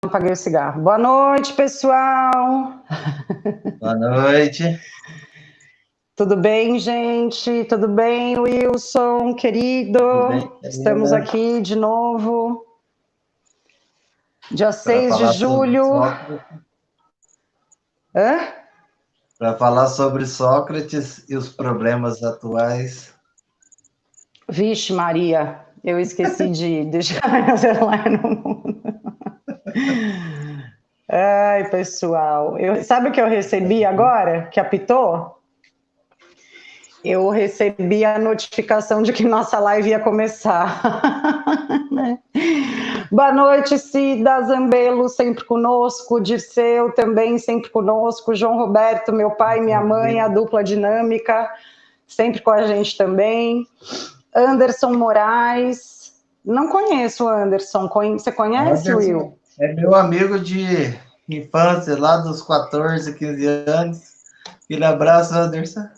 Apaguei o cigarro. Boa noite, pessoal. Boa noite. Tudo bem, gente? Tudo bem, Wilson, querido? Tudo bem, Estamos Karina? aqui de novo. Dia Para 6 de falar sobre julho. Sócrates, Hã? para falar sobre Sócrates e os problemas atuais. Vixe, Maria, eu esqueci de deixar meu celular no mundo. Ai, pessoal. Sabe o que eu recebi agora, que apitou? Eu recebi a notificação de que nossa live ia começar. Boa noite, Cida, Zambelo, sempre conosco, Dirceu também sempre conosco, João Roberto, meu pai, minha mãe, a dupla dinâmica, sempre com a gente também. Anderson Moraes, não conheço o Anderson, você conhece, Anderson Will? é meu amigo de infância, lá dos 14, 15 anos. Aquele abraço, Anderson.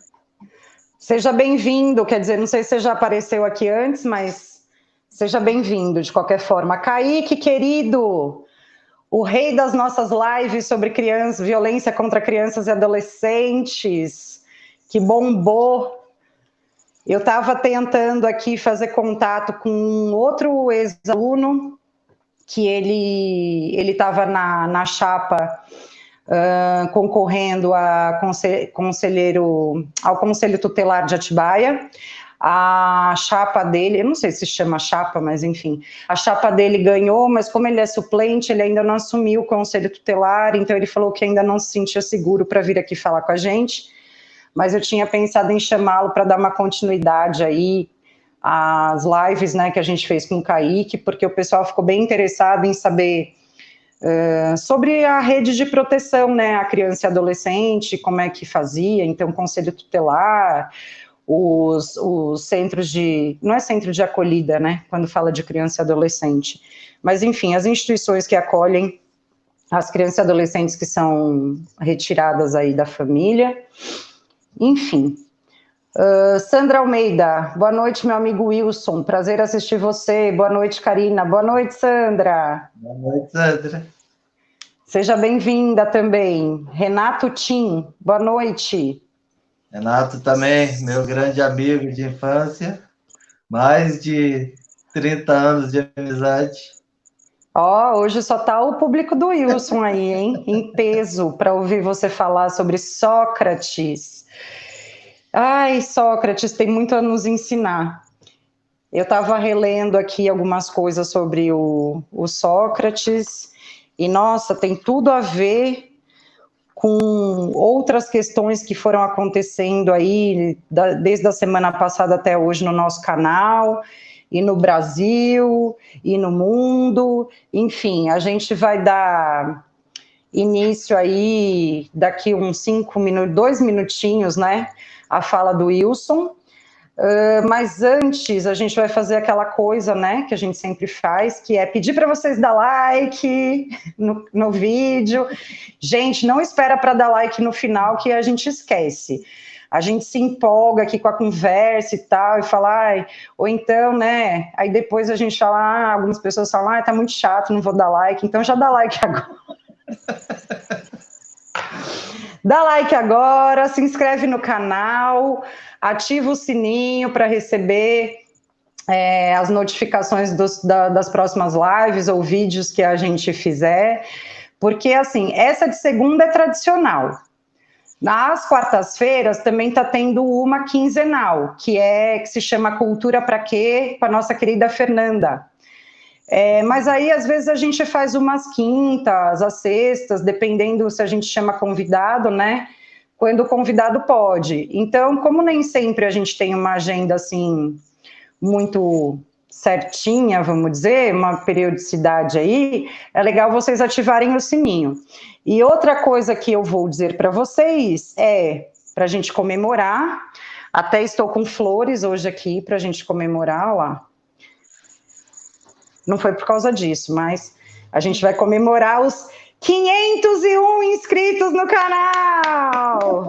Seja bem-vindo, quer dizer, não sei se você já apareceu aqui antes, mas seja bem-vindo de qualquer forma. Kaique, querido, o rei das nossas lives sobre violência contra crianças e adolescentes, que bombou. Eu estava tentando aqui fazer contato com um outro ex-aluno, que ele estava na chapa concorrendo ao Conselho Tutelar de Atibaia. A chapa dele, eu não sei se chama chapa, mas enfim, a chapa dele ganhou, mas como ele é suplente, ele ainda não assumiu o Conselho Tutelar, então ele falou que ainda não se sentia seguro para vir aqui falar com a gente, mas eu tinha pensado em chamá-lo para dar uma continuidade aí às lives, né, que a gente fez com o Kaique, porque o pessoal ficou bem interessado em saber sobre a rede de proteção, né, a criança e adolescente, como é que fazia, então, Conselho Tutelar, os centros não é centro de acolhida, né, quando fala de criança e adolescente, mas enfim, as instituições que acolhem as crianças e adolescentes que são retiradas aí da família, enfim. Sandra Almeida, boa noite, meu amigo Wilson, prazer assistir você, boa noite, Karina, boa noite, Sandra. Boa noite, Sandra. Seja bem-vinda também. Renato Tim, boa noite. Renato também, meu grande amigo de infância, mais de 30 anos de amizade. Hoje só tá o público do Wilson aí, hein? Em peso, para ouvir você falar sobre Sócrates. Ai, Sócrates tem muito a nos ensinar. Eu estava relendo aqui algumas coisas sobre o Sócrates, e nossa, tem tudo a ver com outras questões que foram acontecendo aí desde a semana passada até hoje no nosso canal, e no Brasil, e no mundo, enfim, a gente vai dar início aí, daqui uns 5 minutos, 2 minutinhos, né, a fala do Wilson, mas antes a gente vai fazer aquela coisa, né, que a gente sempre faz, que é pedir para vocês dar like no vídeo. Gente, não espera para dar like no final que a gente esquece. A gente se empolga aqui com a conversa e tal, e fala, ou então, né, aí depois a gente fala, algumas pessoas falam, tá muito chato, não vou dar like, então já dá like agora. Dá like agora, se inscreve no canal, ativa o sininho para receber as notificações das próximas lives ou vídeos que a gente fizer, porque assim, essa de segunda é tradicional. Nas quartas-feiras também está tendo uma quinzenal, que se chama Cultura Pra Quê, com a nossa querida Fernanda. Mas aí, às vezes, a gente faz umas quintas, às sextas, dependendo se a gente chama convidado, né? Quando o convidado pode. Então, como nem sempre a gente tem uma agenda, assim, muito certinha, vamos dizer, uma periodicidade aí, é legal vocês ativarem o sininho. E outra coisa que eu vou dizer para vocês para a gente comemorar, até estou com flores hoje aqui para a gente comemorar, lá. Não foi por causa disso, mas a gente vai comemorar os 501 inscritos no canal!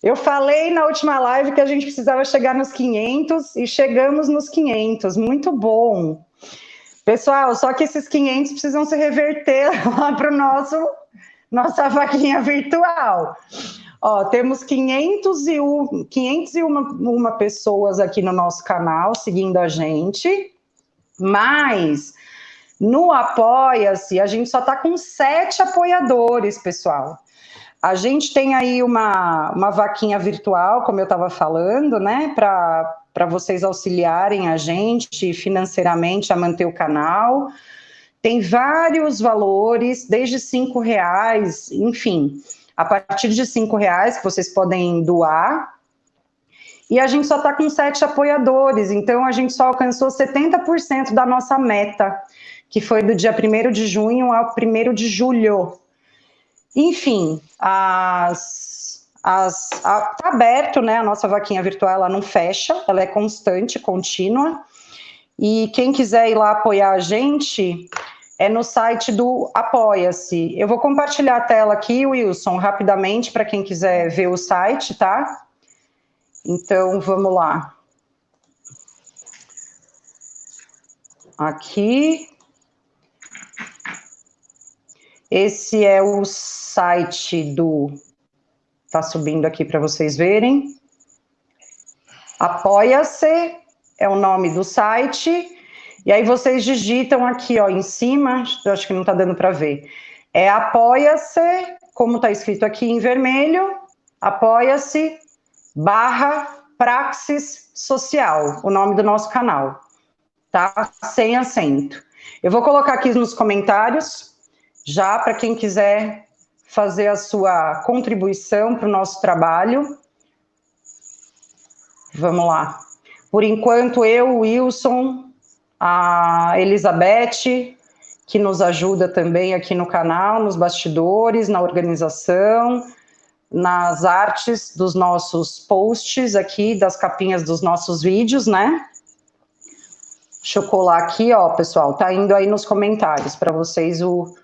Eu falei na última live que a gente precisava chegar nos 500 e chegamos nos 500, muito bom. Pessoal, só que esses 500 precisam se reverter lá para nossa vaquinha virtual. Ó, temos 501 pessoas aqui no nosso canal seguindo a gente, mas no Apoia-se a gente só está com 7 apoiadores, pessoal. A gente tem aí uma vaquinha virtual, como eu estava falando, né, para vocês auxiliarem a gente financeiramente a manter o canal. Tem vários valores, desde R$5, enfim, a partir de R$5 que vocês podem doar. E a gente só está com 7 apoiadores, então a gente só alcançou 70% da nossa meta, que foi do dia 1º de junho ao 1º de julho. Enfim, tá aberto, né, a nossa vaquinha virtual, ela não fecha, ela é constante, contínua, e quem quiser ir lá apoiar a gente, é no site do Apoia-se. Eu vou compartilhar a tela aqui, Wilson, rapidamente, para quem quiser ver o site, tá? Então, vamos lá. Aqui. Esse é o site do... Tá subindo aqui para vocês verem. Apoia-se é o nome do site. E aí vocês digitam aqui, ó, em cima, eu acho que não tá dando para ver. É Apoia-se, como tá escrito aqui em vermelho, Apoia-se /Praxis Social, o nome do nosso canal, tá? Sem acento. Eu vou colocar aqui nos comentários, já para quem quiser fazer a sua contribuição para o nosso trabalho. Vamos lá. Por enquanto, eu, o Wilson, a Elizabeth, que nos ajuda também aqui no canal, nos bastidores, na organização, nas artes dos nossos posts aqui, das capinhas dos nossos vídeos, né? Deixa eu colar aqui, ó, pessoal, tá indo aí nos comentários para vocês o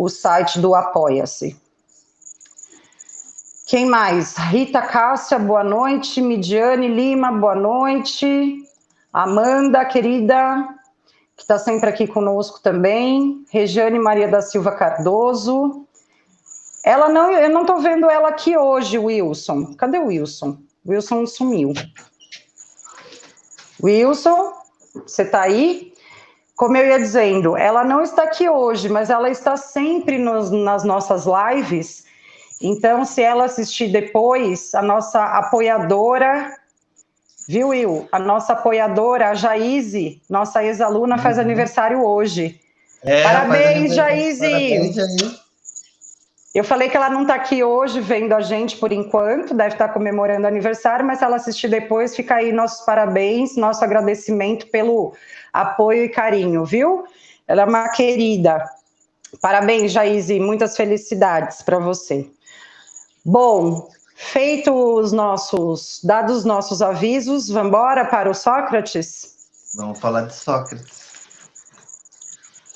site do Apoia-se. Quem mais? Rita Cássia, boa noite. Midiane Lima, boa noite. Amanda, querida, que está sempre aqui conosco também. Regiane Maria da Silva Cardoso. Eu não estou vendo ela aqui hoje, Wilson. Cadê o Wilson? O Wilson sumiu. Wilson, você está aí? Como eu ia dizendo, ela não está aqui hoje, mas ela está sempre nas nossas lives. Então, se ela assistir depois, a nossa apoiadora, viu, Will? A nossa apoiadora, a Jaíse, nossa ex-aluna, faz aniversário hoje. Parabéns, Jaíse! Parabéns, Jaíse! Eu falei que ela não está aqui hoje vendo a gente por enquanto, deve estar comemorando aniversário, mas se ela assistir depois, fica aí nossos parabéns, nosso agradecimento pelo apoio e carinho, viu? Ela é uma querida. Parabéns, Jaíse, muitas felicidades para você. Bom, dados os nossos avisos, vamos embora para o Sócrates? Vamos falar de Sócrates.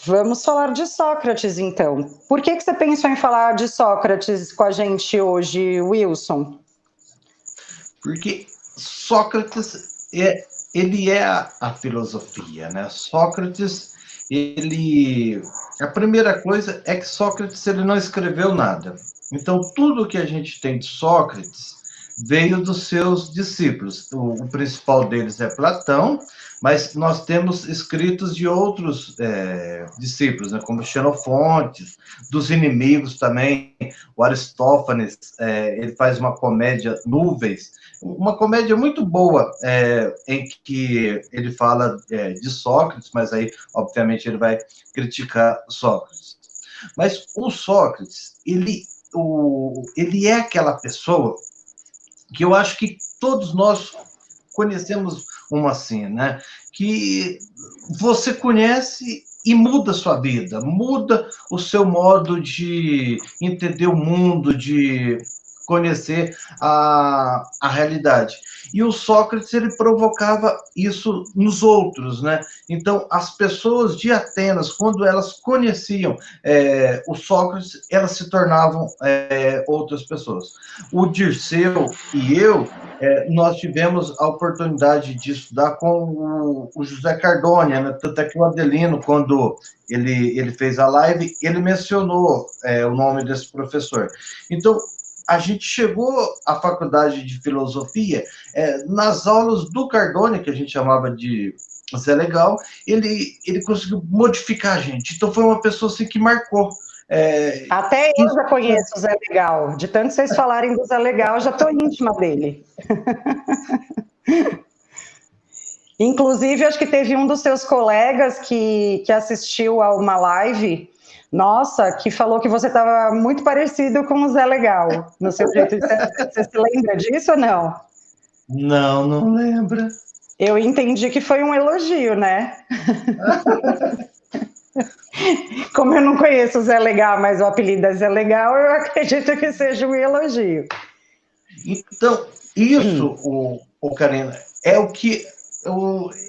Vamos falar de Sócrates, então. Por que você pensou em falar de Sócrates com a gente hoje, Wilson? Porque Sócrates, ele é a filosofia, né? Sócrates, a primeira coisa é que Sócrates, ele não escreveu nada. Então, tudo que a gente tem de Sócrates veio dos seus discípulos. O principal deles é Platão, mas nós temos escritos de outros discípulos, né, como Xenofonte, dos inimigos também. O Aristófanes, ele faz uma comédia Nuvens, uma comédia muito boa, em que ele fala de Sócrates, mas aí, obviamente, ele vai criticar Sócrates. Mas o Sócrates, ele é aquela pessoa que eu acho que todos nós conhecemos uma assim, né? Que você conhece e muda a sua vida, muda o seu modo de entender o mundo, de conhecer a realidade. E o Sócrates, ele provocava isso nos outros, né? Então, as pessoas de Atenas, quando elas conheciam o Sócrates, elas se tornavam outras pessoas. O Dirceu e eu, nós tivemos a oportunidade de estudar com o José Cardone, né? Tanto é que o Adelino, quando ele fez a live, ele mencionou o nome desse professor. Então, a gente chegou à faculdade de filosofia, nas aulas do Cardone, que a gente chamava de Zé Legal, ele conseguiu modificar a gente. Então, foi uma pessoa assim, que marcou. Até eu já conheço o Zé Legal. De tanto vocês falarem do Zé Legal, eu já estou íntima dele. Inclusive, acho que teve um dos seus colegas que assistiu a uma live, nossa, que falou que você estava muito parecido com o Zé Legal, no seu jeito de ser. Você se lembra disso ou não? Não, não lembra. Eu entendi que foi um elogio, né? Como eu não conheço o Zé Legal, mas o apelido é Zé Legal, eu acredito que seja um elogio. Então, isso, Karina, é o que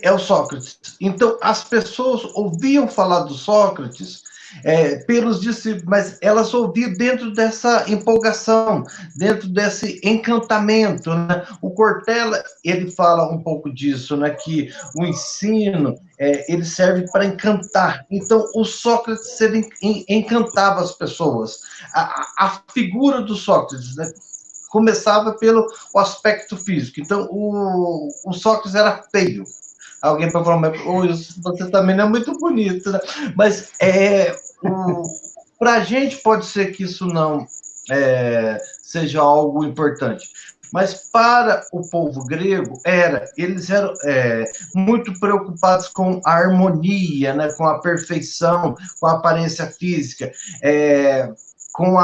é o Sócrates. Então, as pessoas ouviam falar do Sócrates pelos discípulos, mas elas ouviam dentro dessa empolgação, dentro desse encantamento, né? O Cortella, ele fala um pouco disso, né? Que o ensino, ele serve para encantar. Então, o Sócrates, ele encantava as pessoas. A figura do Sócrates, né? Começava pelo aspecto físico. Então, o Sócrates era feio. Alguém para falar, mas você também não é muito bonito, né? Mas para a gente pode ser que isso não seja algo importante. Mas para o povo grego, eles eram muito preocupados com a harmonia, né? Com a perfeição, com a aparência física, com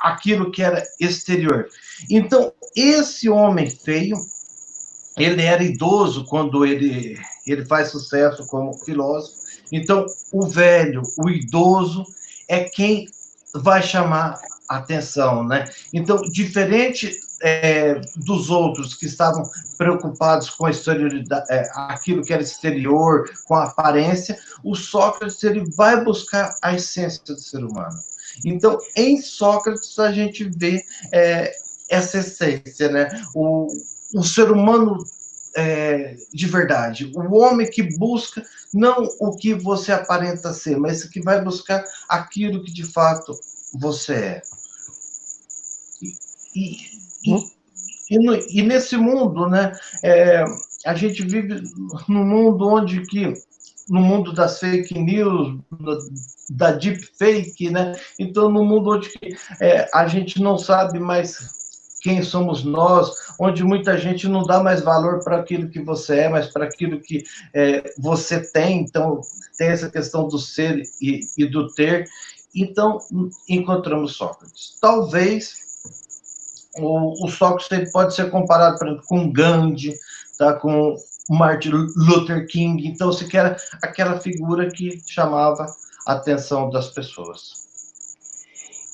aquilo que era exterior. Então, esse homem feio, ele era idoso quando ele faz sucesso como filósofo. Então, o velho, o idoso, é quem vai chamar a atenção, né? Então, diferente dos outros que estavam preocupados com a exterioridade, aquilo que era exterior, com a aparência, o Sócrates, ele vai buscar a essência do ser humano. Então, em Sócrates, a gente vê essa essência, né? O ser humano de verdade, o homem que busca não o que você aparenta ser, mas que vai buscar aquilo que de fato você é. E nesse mundo, né, a gente vive num mundo onde no mundo das fake news, da deep fake, né? Então, no mundo onde a gente não sabe mais quem somos nós, onde muita gente não dá mais valor para aquilo que você é, mas para aquilo que você tem. Então, tem essa questão do ser e do ter. Então, encontramos Sócrates. Talvez o Sócrates ele pode ser comparado, por exemplo, com Gandhi, tá? Com Martin Luther King. Então, se quer aquela figura que chamava a atenção das pessoas.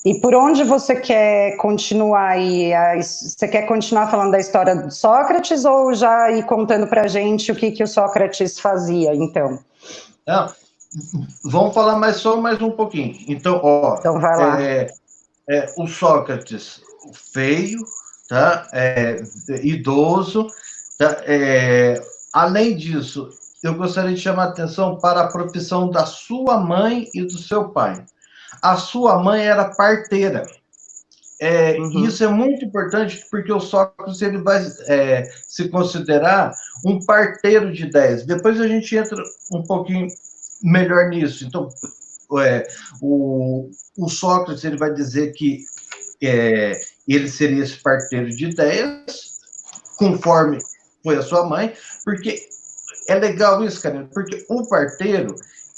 E por onde você quer continuar aí? Você quer continuar falando da história de Sócrates ou já ir contando para a gente o que o Sócrates fazia, então? Não, vamos falar só mais um pouquinho. Então, então vai lá. O Sócrates feio, tá? Idoso, tá? Além disso, eu gostaria de chamar a atenção para a profissão da sua mãe e do seu pai. A sua mãe era parteira. Isso é muito importante porque o Sócrates ele vai se considerar um parteiro de ideias. Depois a gente entra um pouquinho melhor nisso. Então, o Sócrates ele vai dizer que ele seria esse parteiro de ideias, conforme foi a sua mãe, porque é legal isso, cara, porque o parteiro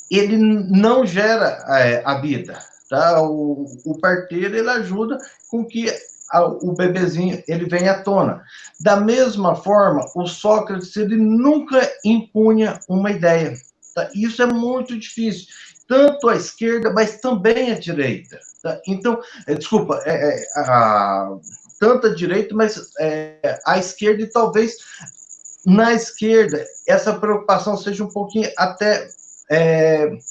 ele não gera a vida, tá? O parteiro ele ajuda com que o bebezinho ele venha à tona. Da mesma forma, o Sócrates ele nunca impunha uma ideia. Tá? Isso é muito difícil, tanto à esquerda, mas também à direita. Tá? Então, desculpa, tanto a direita, mas a esquerda, e talvez na esquerda essa preocupação seja um pouquinho até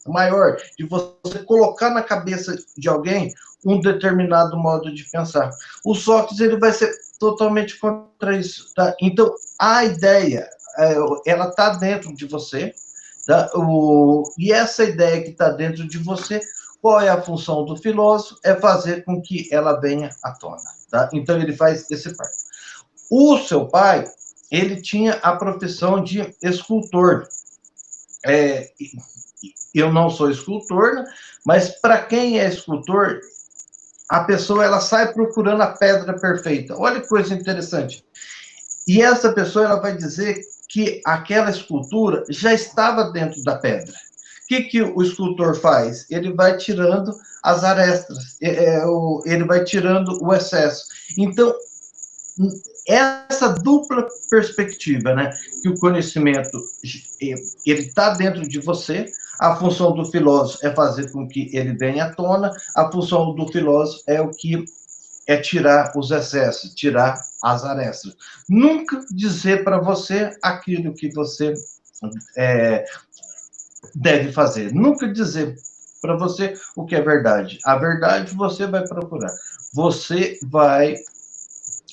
maior, de você colocar na cabeça de alguém um determinado modo de pensar. O Sócrates ele vai ser totalmente contra isso. Tá? Então, a ideia, ela está dentro de você, tá? E essa ideia que está dentro de você, qual é a função do filósofo? É fazer com que ela venha à tona. Tá? Então, ele faz esse parte. O seu pai, ele tinha a profissão de escultor. Eu não sou escultor, né? Mas para quem é escultor, a pessoa ela sai procurando a pedra perfeita. Olha que coisa interessante. E essa pessoa ela vai dizer que aquela escultura já estava dentro da pedra. O que o escultor faz? Ele vai tirando as arestas, ele vai tirando o excesso. Então, essa dupla perspectiva, né? Que o conhecimento ele está dentro de você. A função do filósofo é fazer com que ele venha à tona. A função do filósofo é tirar os excessos, tirar as arestas. Nunca dizer para você aquilo que você deve fazer. Nunca dizer para você o que é verdade. A verdade você vai procurar. Você vai,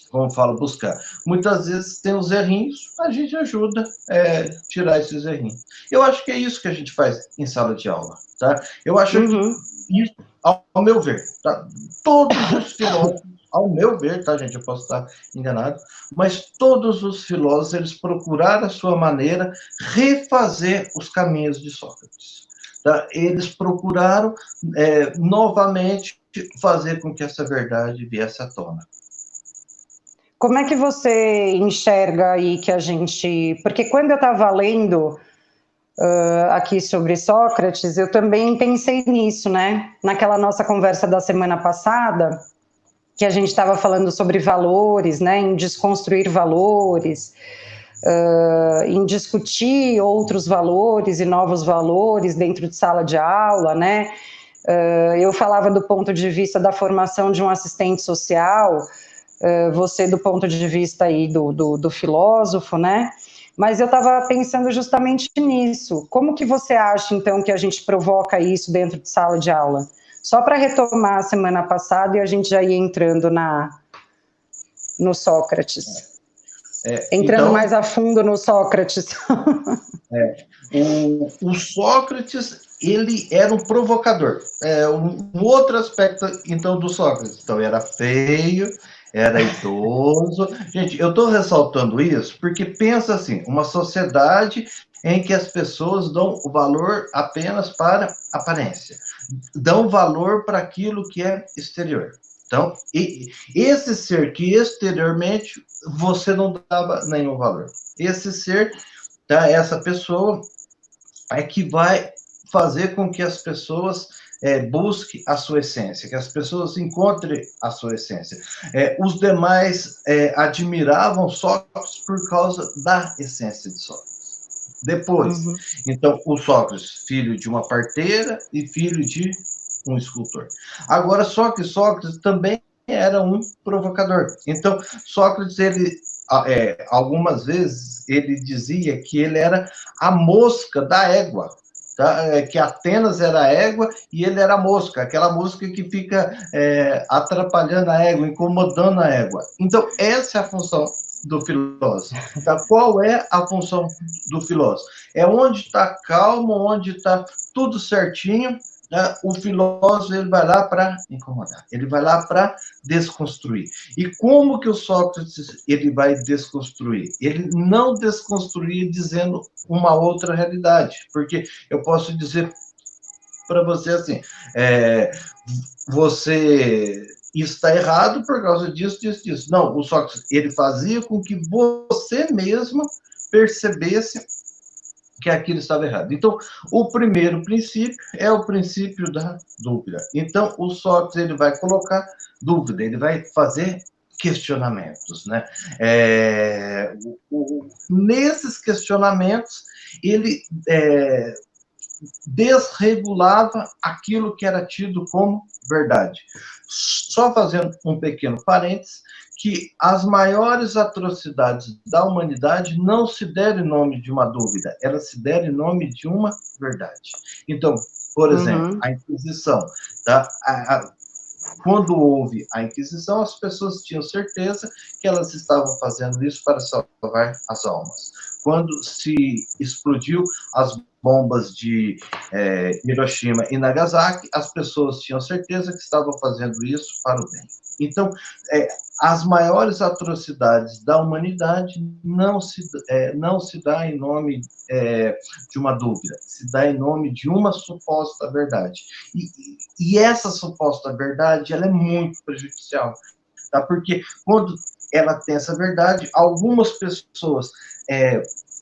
como fala, buscar. Muitas vezes tem os errinhos, a gente ajuda a tirar esses errinhos. Eu acho que é isso que a gente faz em sala de aula, tá? Eu acho que isso, ao meu ver, tá? Todos os filósofos, ao meu ver, tá, gente? Eu posso estar enganado, mas todos os filósofos, eles procuraram a sua maneira refazer os caminhos de Sócrates. Tá? Eles procuraram novamente fazer com que essa verdade viesse à tona. Como é que você enxerga aí que a gente... Porque quando eu estava lendo aqui sobre Sócrates, eu também pensei nisso, né? Naquela nossa conversa da semana passada, que a gente estava falando sobre valores, né? Em desconstruir valores, em discutir outros valores e novos valores dentro de sala de aula, né? Eu falava do ponto de vista da formação de um assistente social, você do ponto de vista aí do filósofo, né? Mas eu estava pensando justamente nisso. Como que você acha, então, que a gente provoca isso dentro de sala de aula? Só para retomar a semana passada e a gente já ia entrando no Sócrates. Entrando então, mais a fundo no Sócrates. O Sócrates, ele era um provocador. Um outro aspecto, então, do Sócrates. Então, era feio, era idoso. Gente, eu estou ressaltando isso porque pensa assim, uma sociedade em que as pessoas dão o valor apenas para aparência, dão valor para aquilo que é exterior. Então, esse ser que exteriormente você não dava nenhum valor. Esse ser, tá, essa pessoa é que vai fazer com que as pessoas busquem a sua essência, que as pessoas encontrem a sua essência. Os demais admiravam Sócrates por causa da essência de Sócrates. Depois, então, o Sócrates, filho de uma parteira e filho de um escultor. Agora, só que Sócrates também era um provocador. Então, Sócrates, ele algumas vezes, ele dizia que ele era a mosca da égua, tá? Que Atenas era a égua e ele era a mosca, aquela mosca que fica atrapalhando a égua, incomodando a égua. Então, essa é a função do filósofo. Tá? Qual é a função do filósofo? É onde está calmo, onde está tudo certinho, né? O filósofo ele vai lá para incomodar, ele vai lá para desconstruir. E como que o Sócrates ele vai desconstruir? Ele não desconstruir dizendo uma outra realidade, porque eu posso dizer para você assim, você está errado por causa disso, disso, disso. Não, o Sócrates, ele fazia com que você mesmo percebesse que aquilo estava errado. Então, o primeiro princípio é o princípio da dúvida. Então, o Sócrates, ele vai colocar dúvida, ele vai fazer questionamentos, né? Nesses questionamentos, ele desregulava aquilo que era tido como verdade. Só fazendo um pequeno parênteses, que as maiores atrocidades da humanidade não se deram em nome de uma dúvida, elas se deram em nome de uma verdade. Então, por exemplo, a Inquisição, tá? Quando houve a Inquisição, as pessoas tinham certeza que elas estavam fazendo isso para salvar as almas. Quando se explodiu as bombas de Hiroshima e Nagasaki, as pessoas tinham certeza que estavam fazendo isso para o bem. Então, as maiores atrocidades da humanidade não se dá em nome de uma dúvida, se dá em nome de uma suposta verdade. E essa suposta verdade, ela é muito prejudicial, tá? Porque quando ela tem essa verdade, algumas pessoas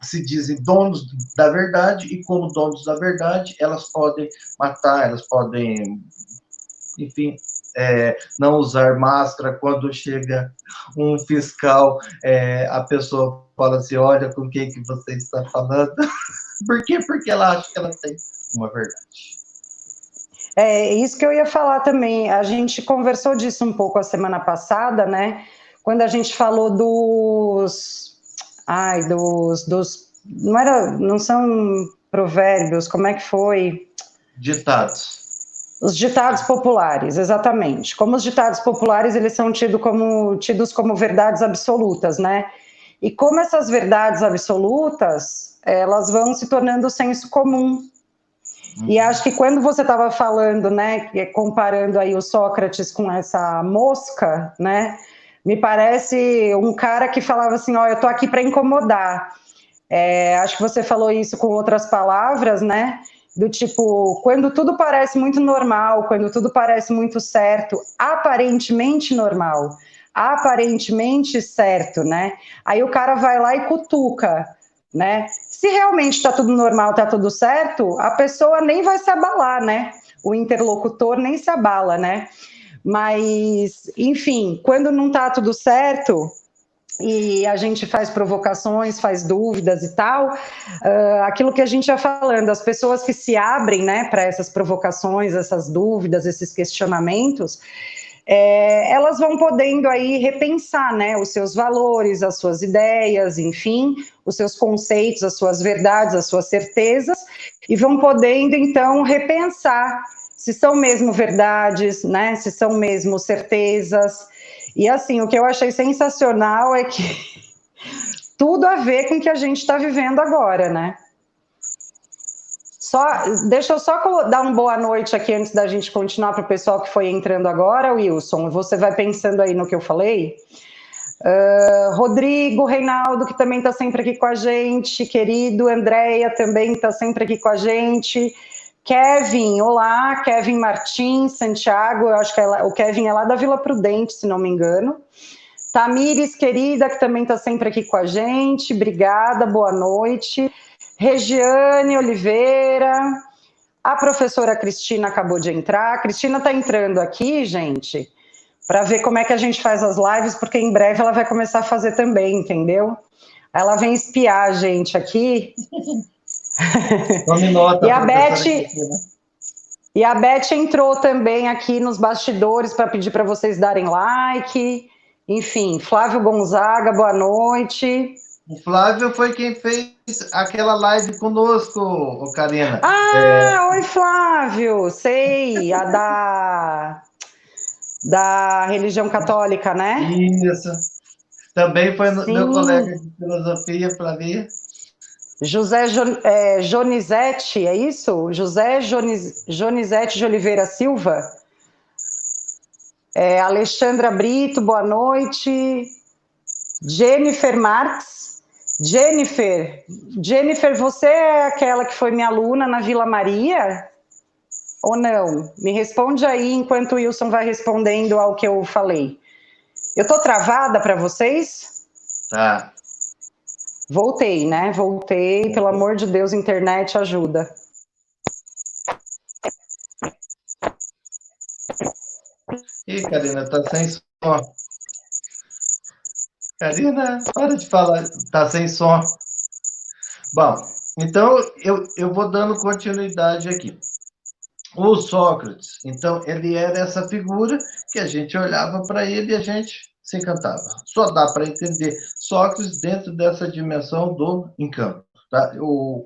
se dizem donos da verdade, e como donos da verdade, elas podem matar, elas podem, enfim, não usar máscara. Quando chega um fiscal, a pessoa fala assim, olha com quem que você está falando. Por quê? Porque ela acha que ela tem uma verdade. É isso que eu ia falar também. A gente conversou disso um pouco a semana passada, né? Quando a gente falou não são provérbios, como é que foi? Ditados. Os ditados populares, exatamente. Como os ditados populares, eles são tidos como verdades absolutas, né? E como essas verdades absolutas, elas vão se tornando senso comum. E acho que quando você estava falando, né, comparando aí o Sócrates com essa mosca, né, me parece um cara que falava assim, ó, eu tô aqui para incomodar. Acho que você falou isso com outras palavras, né, do tipo, quando tudo parece muito normal, quando tudo parece muito certo, aparentemente normal, aparentemente certo, né, aí o cara vai lá e cutuca, né? Se realmente está tudo normal, está tudo certo, a pessoa nem vai se abalar, né? O interlocutor nem se abala, né? Mas, enfim, quando não está tudo certo e a gente faz provocações, faz dúvidas e tal, aquilo que a gente ia falando, as pessoas que se abrem, né, para essas provocações, essas dúvidas, esses questionamentos, elas vão podendo aí repensar, né, os seus valores, as suas ideias, enfim, os seus conceitos, as suas verdades, as suas certezas, e vão podendo, então, repensar se são mesmo verdades, né, se são mesmo certezas. E, assim, o que eu achei sensacional é que tudo a ver com o que a gente está vivendo agora, né? Deixa eu só dar uma boa noite aqui antes da gente continuar para o pessoal que foi entrando agora, Wilson. Você vai pensando aí no que eu falei. Rodrigo, Reinaldo, que também está sempre aqui com a gente, querido, Andréia também está sempre aqui com a gente. Kevin, olá, Kevin Martins, Santiago, eu acho que o Kevin é lá da Vila Prudente, se não me engano. Tamires, querida, que também está sempre aqui com a gente, obrigada, boa noite. Regiane Oliveira, a professora Cristina acabou de entrar. A Cristina está entrando aqui, gente, para ver como é que a gente faz as lives, porque em breve ela vai começar a fazer também, entendeu? Ela vem espiar a gente aqui. Tome nota, e a Beth entrou também aqui nos bastidores para pedir para vocês darem like. Enfim, Flávio Gonzaga, boa noite. O Flávio foi quem fez aquela live conosco, Karina. Oi, Flávio, sei, da religião católica, né? Isso. Também foi meu colega de filosofia, Flavia. José Jonizete, é isso? José Jonizete de Oliveira Silva. Alexandra Brito, boa noite. Jennifer Marques. Jennifer, você é aquela que foi minha aluna na Vila Maria? Ou não? Me responde aí enquanto o Wilson vai respondendo ao que eu falei. Eu tô travada para vocês? Tá. Voltei, né? Voltei, pelo amor de Deus, internet ajuda. Ih, Karina, tá sem som. Karina, para de falar, tá sem som. Bom, Então, eu vou dando continuidade aqui. O Sócrates, então, ele era essa figura que a gente olhava para ele e a gente se encantava. Só dá para entender Sócrates dentro dessa dimensão do encanto. Tá?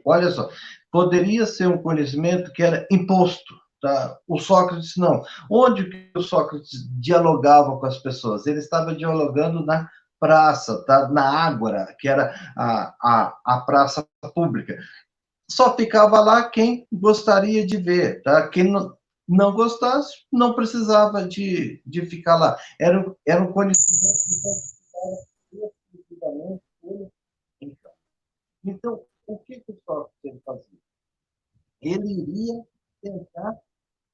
Olha só, poderia ser um conhecimento que era imposto. Tá? O Sócrates não. Onde que o Sócrates dialogava com as pessoas? Ele estava dialogando na praça, tá? Na Ágora, que era a praça pública. Só ficava lá quem gostaria de ver, tá? Quem não gostasse, não precisava de ficar lá. Era um conhecimento exclusivamente pelo então. Então, o que o Sócrates fazia? Ele iria tentar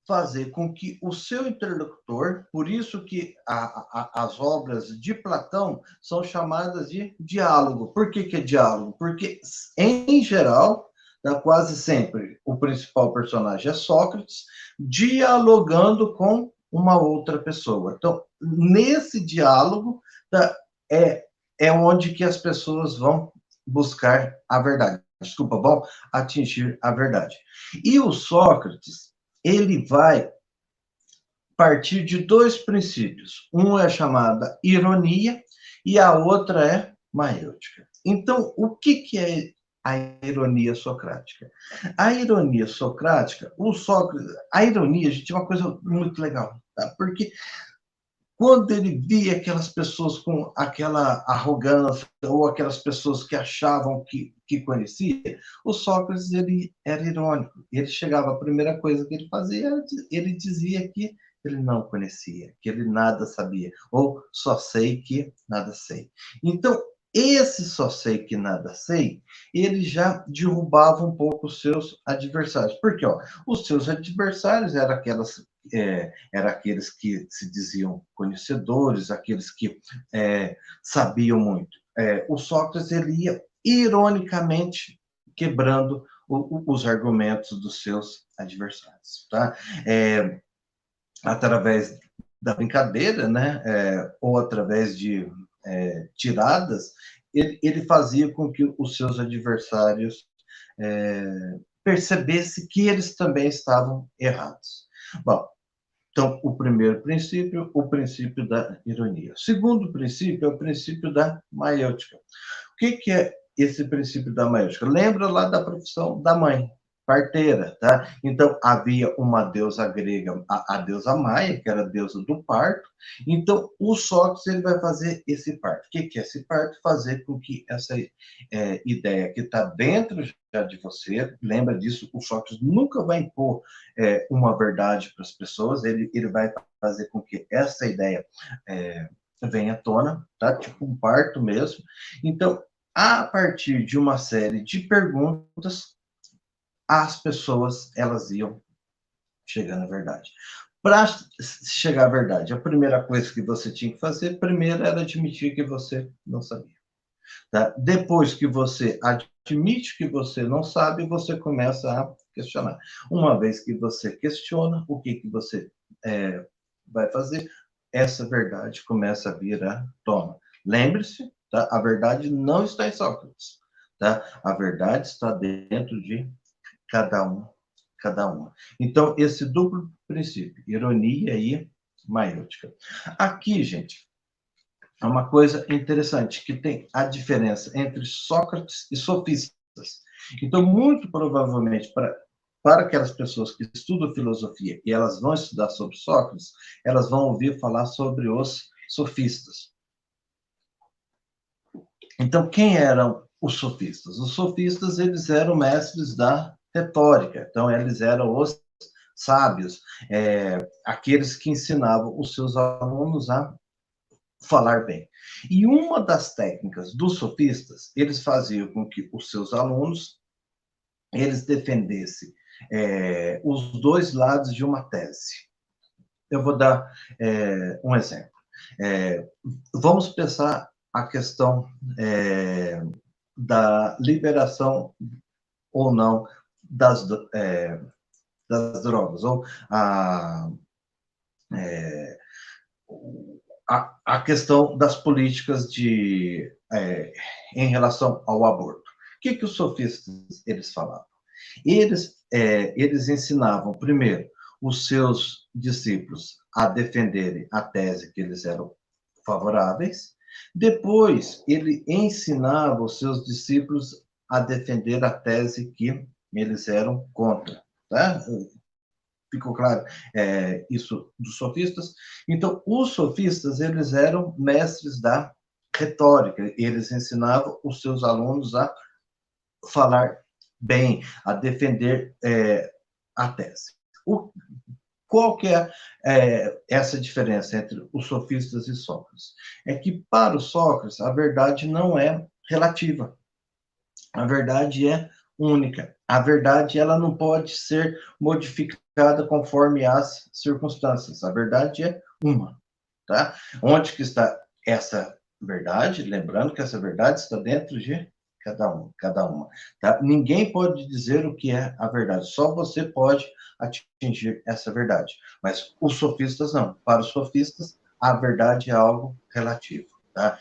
fazer com que o seu interlocutor, por isso que as obras de Platão são chamadas de diálogo. Por que é diálogo? Porque, em geral, quase sempre, o principal personagem é Sócrates, dialogando com uma outra pessoa. Então, nesse diálogo, tá, é, é onde que as pessoas vão buscar a verdade. Desculpa, vão atingir a verdade. E o Sócrates, ele vai partir de dois princípios. Um é chamada ironia e a outra é maêutica. Então, o que é a ironia socrática? A ironia socrática, o Sócrates, a ironia, gente, é uma coisa muito legal, tá? Porque quando ele via aquelas pessoas com aquela arrogância ou aquelas pessoas que achavam que conhecia, o Sócrates ele era irônico. Ele chegava, a primeira coisa que ele fazia, ele dizia que ele não conhecia, que ele nada sabia, ou só sei que nada sei. Então, esse só sei que nada sei, ele já derrubava um pouco os seus adversários. Porque ó, os seus adversários eram era aqueles que se diziam conhecedores, aqueles que sabiam muito. O Sócrates ele ia ironicamente quebrando os argumentos dos seus adversários, tá? Através da brincadeira, né? Ou através de tiradas, ele fazia com que os seus adversários percebessem que eles também estavam errados. Bom, então, o primeiro princípio, o princípio da ironia. O segundo princípio é o princípio da maiêutica. O que é esse princípio da maiêutica? Lembra lá da profissão da mãe, parteira, tá? Então, havia uma deusa grega, a deusa Maia, que era a deusa do parto. Então, o Sócrates ele vai fazer esse parto. O que é esse parto? Fazer com que essa ideia que está dentro já de você, lembra disso, o Sócrates nunca vai impor uma verdade para as pessoas, ele vai fazer com que essa ideia venha à tona, tá? Tipo um parto mesmo. Então, a partir de uma série de perguntas, as pessoas elas iam chegando à verdade. Para chegar à verdade, a primeira coisa que você tinha que fazer, primeiro, era admitir que você não sabia. Tá? Depois que você admite que você não sabe, você começa a questionar. Uma vez que você questiona, o que você vai fazer? Essa verdade começa a vir à tona. Lembre-se, tá? A verdade não está em Sócrates. Tá? A verdade está dentro de cada um, cada uma. Então, esse duplo princípio, ironia e maiútica. Aqui, gente, é uma coisa interessante, que tem a diferença entre Sócrates e sofistas. Então, muito provavelmente, para aquelas pessoas que estudam filosofia e elas vão estudar sobre Sócrates, elas vão ouvir falar sobre os sofistas. Então, quem eram os sofistas? Os sofistas, eles eram mestres da retórica. Então, eles eram os sábios, aqueles que ensinavam os seus alunos a falar bem. E uma das técnicas dos sofistas, eles faziam com que os seus alunos eles defendessem os dois lados de uma tese. Eu vou dar um exemplo. Vamos pensar a questão da liberação ou não das drogas, ou a questão das políticas em relação ao aborto. que os sofistas eles falavam? Eles ensinavam, primeiro, os seus discípulos a defenderem a tese que eles eram favoráveis, depois ele ensinava os seus discípulos a defender a tese que eles eram contra, tá? Ficou claro isso dos sofistas? Então, os sofistas, eles eram mestres da retórica, eles ensinavam os seus alunos a falar bem, a defender a tese. Qual que é essa diferença entre os sofistas e Sócrates? É que, para o Sócrates, a verdade não é relativa. A verdade é única. A verdade, ela não pode ser modificada conforme as circunstâncias. A verdade é uma, tá? Onde que está essa verdade? Lembrando que essa verdade está dentro de cada uma, tá? Ninguém pode dizer o que é a verdade, só você pode atingir essa verdade. Mas os sofistas não. Para os sofistas, a verdade é algo relativo, tá?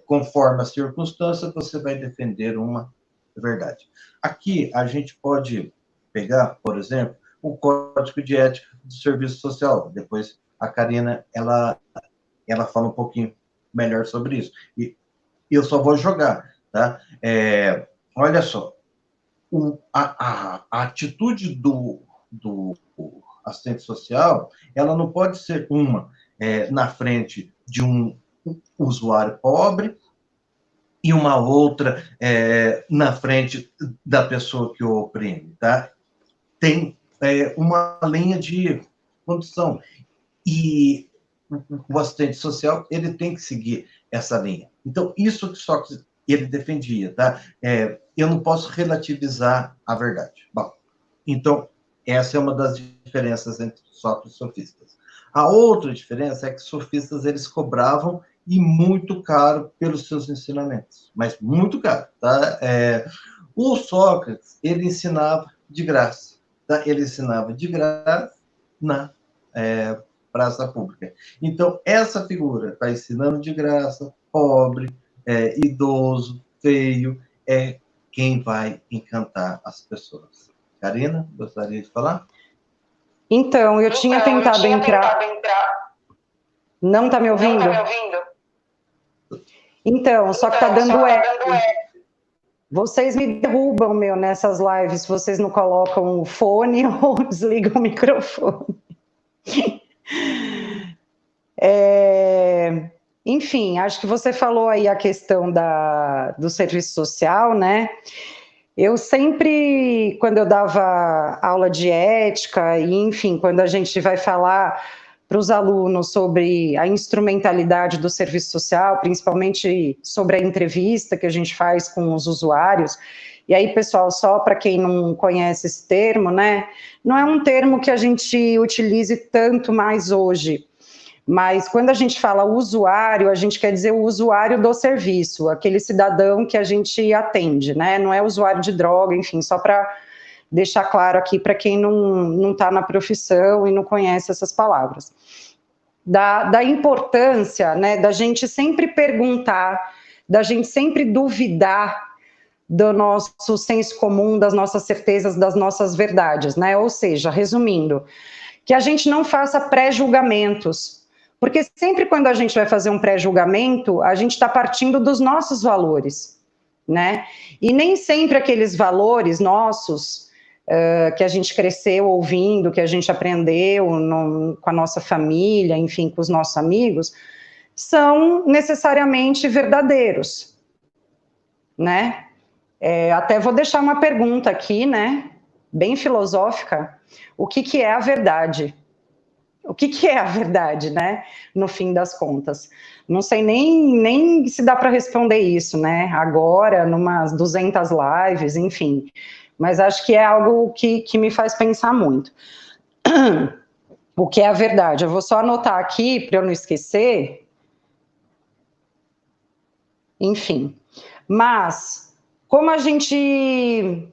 Conforme a circunstância, você vai defender uma verdade. Aqui, a gente pode pegar, por exemplo, o Código de Ética do Serviço Social. Depois, a Karina, ela fala um pouquinho melhor sobre isso. E eu só vou jogar, tá? Olha só, a atitude do assistente social, ela não pode ser uma na frente de um usuário pobre e uma outra na frente da pessoa que o oprime, tá? Tem uma linha de condução. E o assistente social, ele tem que seguir essa linha. Então, isso que Sócrates ele defendia, tá? Eu não posso relativizar a verdade. Bom, então, essa é uma das diferenças entre Sócrates e sofistas. A outra diferença é que os sofistas, eles cobravam e muito caro pelos seus ensinamentos, mas muito caro, tá? O Sócrates, ele ensinava de graça, tá? Ele ensinava de graça na praça pública. Então, essa figura está ensinando de graça, pobre, idoso, feio, é quem vai encantar as pessoas. Karina, gostaria de falar? Então, eu tinha tentado entrar. Não está me ouvindo? Então, só que está dando eco. Vocês me derrubam, nessas lives, se vocês não colocam o fone ou desligam o microfone. Enfim, acho que você falou aí a questão do serviço social, né? Eu sempre, quando eu dava aula de ética, e enfim, quando a gente vai falar para os alunos sobre a instrumentalidade do serviço social, principalmente sobre a entrevista que a gente faz com os usuários, e aí, pessoal, só para quem não conhece esse termo, né, não é um termo que a gente utilize tanto mais hoje, mas quando a gente fala usuário, a gente quer dizer o usuário do serviço, aquele cidadão que a gente atende, né, não é usuário de droga, enfim, só para deixar claro aqui para quem não está na profissão e não conhece essas palavras. Da importância, né, da gente sempre perguntar, da gente sempre duvidar do nosso senso comum, das nossas certezas, das nossas verdades, né? Ou seja, resumindo, que a gente não faça pré-julgamentos, porque sempre quando a gente vai fazer um pré-julgamento, a gente está partindo dos nossos valores, né? E nem sempre aqueles valores nossos que a gente cresceu ouvindo, que a gente aprendeu com a nossa família, enfim, com os nossos amigos, são necessariamente verdadeiros, né? Até vou deixar uma pergunta aqui, né? Bem filosófica. O que é a verdade? O que é a verdade, né? No fim das contas. Não sei nem se dá para responder isso, né? Agora, numas 200 lives, enfim. Mas acho que é algo que me faz pensar muito. O que é a verdade? Eu vou só anotar aqui para eu não esquecer. Enfim. Mas, como a gente,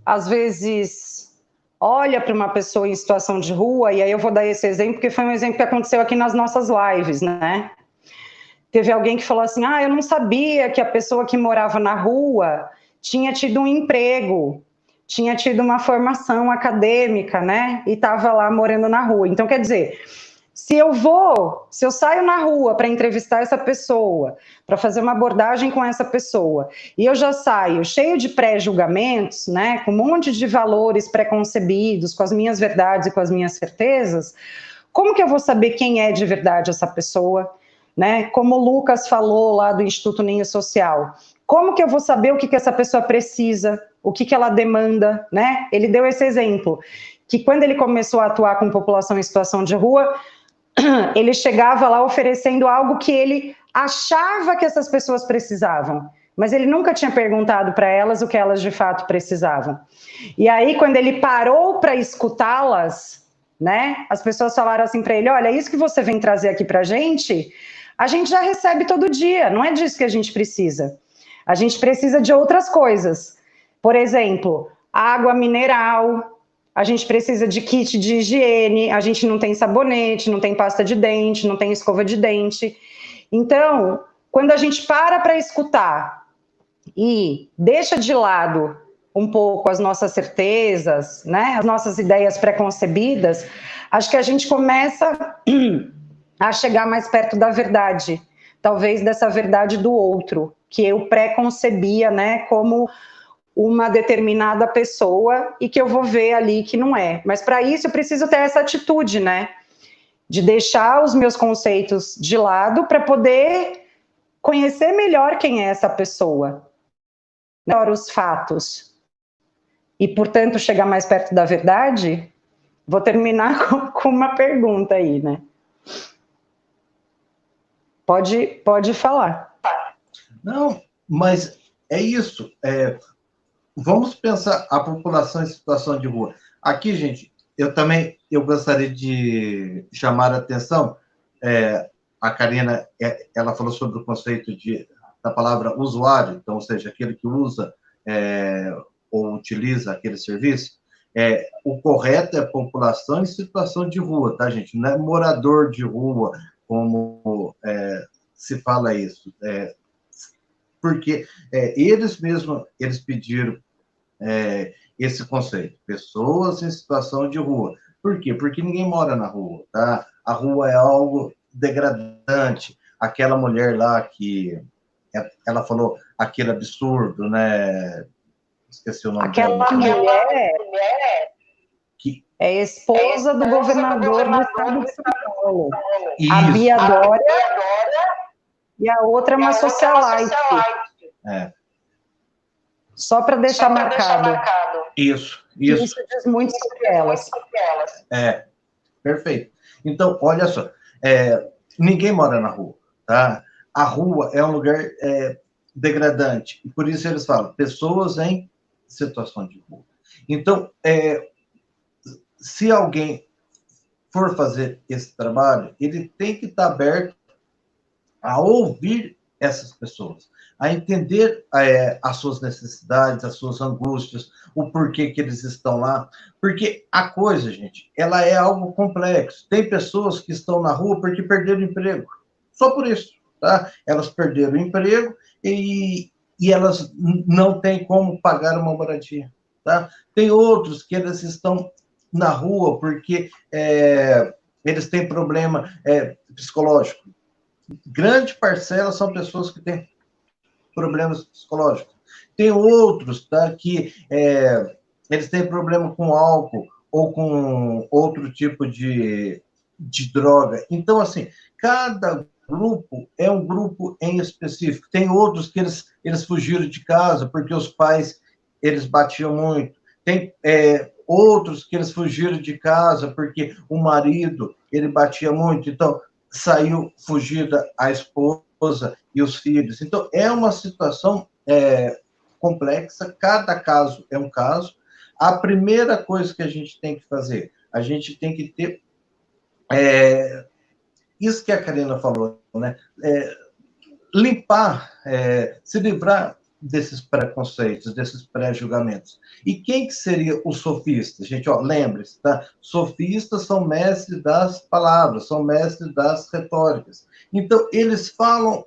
às vezes, olha para uma pessoa em situação de rua, e aí eu vou dar esse exemplo, porque foi um exemplo que aconteceu aqui nas nossas lives, né? Teve alguém que falou assim, eu não sabia que a pessoa que morava na rua tinha tido um emprego, tinha tido uma formação acadêmica, né? E estava lá morando na rua. Então, quer dizer, se eu saio na rua para entrevistar essa pessoa, para fazer uma abordagem com essa pessoa, e eu já saio cheio de pré-julgamentos, né, com um monte de valores pré-concebidos, com as minhas verdades e com as minhas certezas, como que eu vou saber quem é de verdade essa pessoa, né? Como o Lucas falou lá do Instituto Ninho Social, como que eu vou saber o que essa pessoa precisa, o que ela demanda, né? Ele deu esse exemplo, que quando ele começou a atuar com população em situação de rua, ele chegava lá oferecendo algo que ele achava que essas pessoas precisavam, mas ele nunca tinha perguntado para elas o que elas de fato precisavam. E aí, quando ele parou para escutá-las, né, as pessoas falaram assim para ele: olha, isso que você vem trazer aqui para a gente já recebe todo dia, não é disso que a gente precisa. A gente precisa de outras coisas. Por exemplo, água mineral, a gente precisa de kit de higiene, a gente não tem sabonete, não tem pasta de dente, não tem escova de dente. Então, quando a gente para escutar e deixa de lado um pouco as nossas certezas, né, as nossas ideias pré-concebidas, acho que a gente começa a chegar mais perto da verdade, talvez dessa verdade do outro, que eu pré-concebia, né, como uma determinada pessoa e que eu vou ver ali que não é. Mas para isso eu preciso ter essa atitude, né, de deixar os meus conceitos de lado para poder conhecer melhor quem é essa pessoa, melhor os fatos. E, portanto, chegar mais perto da verdade. Vou terminar com uma pergunta aí, né? Pode falar. Não, mas é isso. Vamos pensar a população em situação de rua. Aqui, gente, eu gostaria de chamar a atenção. A Karina, ela falou sobre o conceito da palavra usuário, então, ou seja, aquele que usa ou utiliza aquele serviço. O correto é a população em situação de rua, tá, gente? Não é morador de rua, como se fala isso. Porque eles mesmos, eles pediram esse conceito, pessoas em situação de rua. Por quê? Porque ninguém mora na rua, tá? A rua é algo degradante. Aquela mulher lá que ela falou aquele absurdo, né? Esqueci o nome dela. Aquela mulher que é esposa do governador do estado de São Paulo. Isso. A Bia Dória e a outra é uma socialite. Só para deixar marcado. Isso. Isso diz muito sobre elas. Perfeito. Então, olha só, ninguém mora na rua, tá? A rua é um lugar degradante, e por isso eles falam, pessoas em situação de rua. Então, se alguém for fazer esse trabalho, ele tem que estar aberto a ouvir essas pessoas, a entender as suas necessidades, as suas angústias, o porquê que eles estão lá. Porque a coisa, gente, ela é algo complexo. Tem pessoas que estão na rua porque perderam o emprego. Só por isso, tá? Elas perderam o emprego e elas não têm como pagar uma moradia, tá? Tem outros que eles estão na rua porque eles têm problema psicológico. Grande parcela são pessoas que têm problemas psicológicos. Tem outros, tá, que eles têm problema com álcool ou com outro tipo de droga. Então, assim, cada grupo é um grupo em específico. Tem outros que eles fugiram de casa porque os pais, eles batiam muito. Tem outros que eles fugiram de casa porque o marido, ele batia muito. Então, saiu fugida a esposa e os filhos. Então, é uma situação complexa, cada caso é um caso. A primeira coisa que a gente tem que fazer, a gente tem que ter isso que a Karina falou, né? Limpar, se livrar desses preconceitos, desses pré-julgamentos. E quem que seria o sofista? Gente, lembre-se, tá? Sofistas são mestres das palavras, são mestres das retóricas. Então, eles falam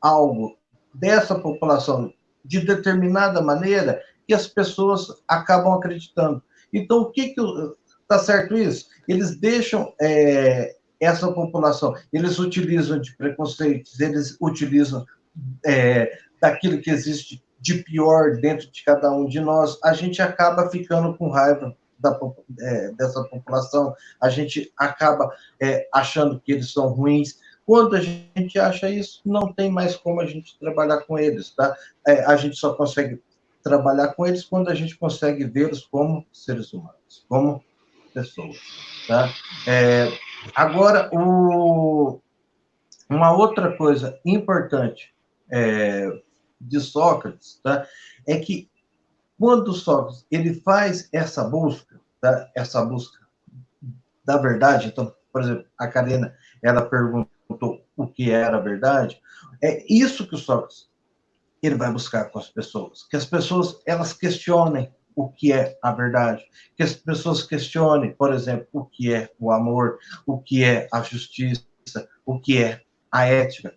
algo dessa população de determinada maneira e as pessoas acabam acreditando. Então, o que está certo isso? Eles deixam essa população, eles utilizam de preconceitos, eles utilizam daquilo que existe de pior dentro de cada um de nós, a gente acaba ficando com raiva dessa população, a gente acaba achando que eles são ruins. Quando a gente acha isso, não tem mais como a gente trabalhar com eles, tá? A gente só consegue trabalhar com eles quando a gente consegue vê-los como seres humanos, como pessoas, tá? Agora, uma outra coisa importante de Sócrates, tá? É que quando Sócrates ele faz essa busca, tá? Essa busca da verdade, então, por exemplo, a Karina, ela perguntou o que era a verdade, é isso que o Sócrates ele vai buscar com as pessoas, que as pessoas elas questionem o que é a verdade, que as pessoas questionem, por exemplo, o que é o amor, o que é a justiça, o que é a ética.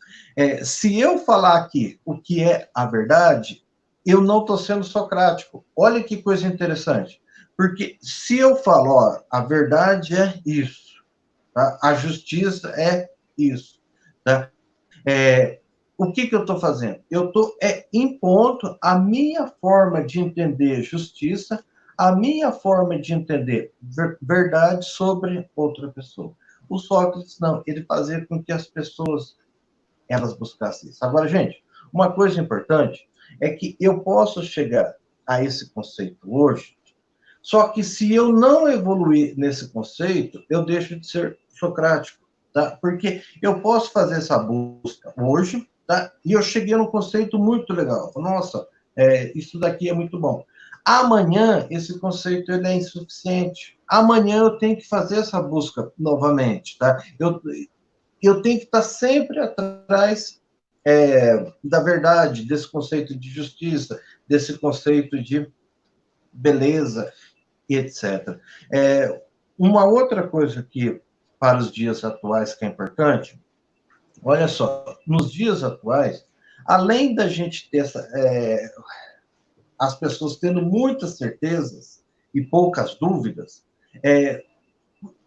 Se eu falar aqui o que é a verdade, eu não estou sendo socrático. Olha que coisa interessante. Porque se eu falo, ó, a verdade é isso, tá? A justiça é isso, tá? O que eu estou fazendo? Eu estou impondo a minha forma de entender justiça, a minha forma de entender verdade sobre outra pessoa. O Sócrates, não, ele fazia com que as pessoas elas buscassem isso. Agora, gente, uma coisa importante é que eu posso chegar a esse conceito hoje, só que se eu não evoluir nesse conceito, eu deixo de ser socrático, tá? Porque eu posso fazer essa busca hoje, tá? E eu cheguei num conceito muito legal. Nossa, isso daqui é muito bom. Amanhã, esse conceito ele é insuficiente. Amanhã eu tenho que fazer essa busca novamente, tá? Eu tenho que estar sempre atrás da verdade, desse conceito de justiça, desse conceito de beleza, e etc. Uma outra coisa que, para os dias atuais, que é importante, olha só, nos dias atuais, além da gente ter as pessoas tendo muitas certezas e poucas dúvidas,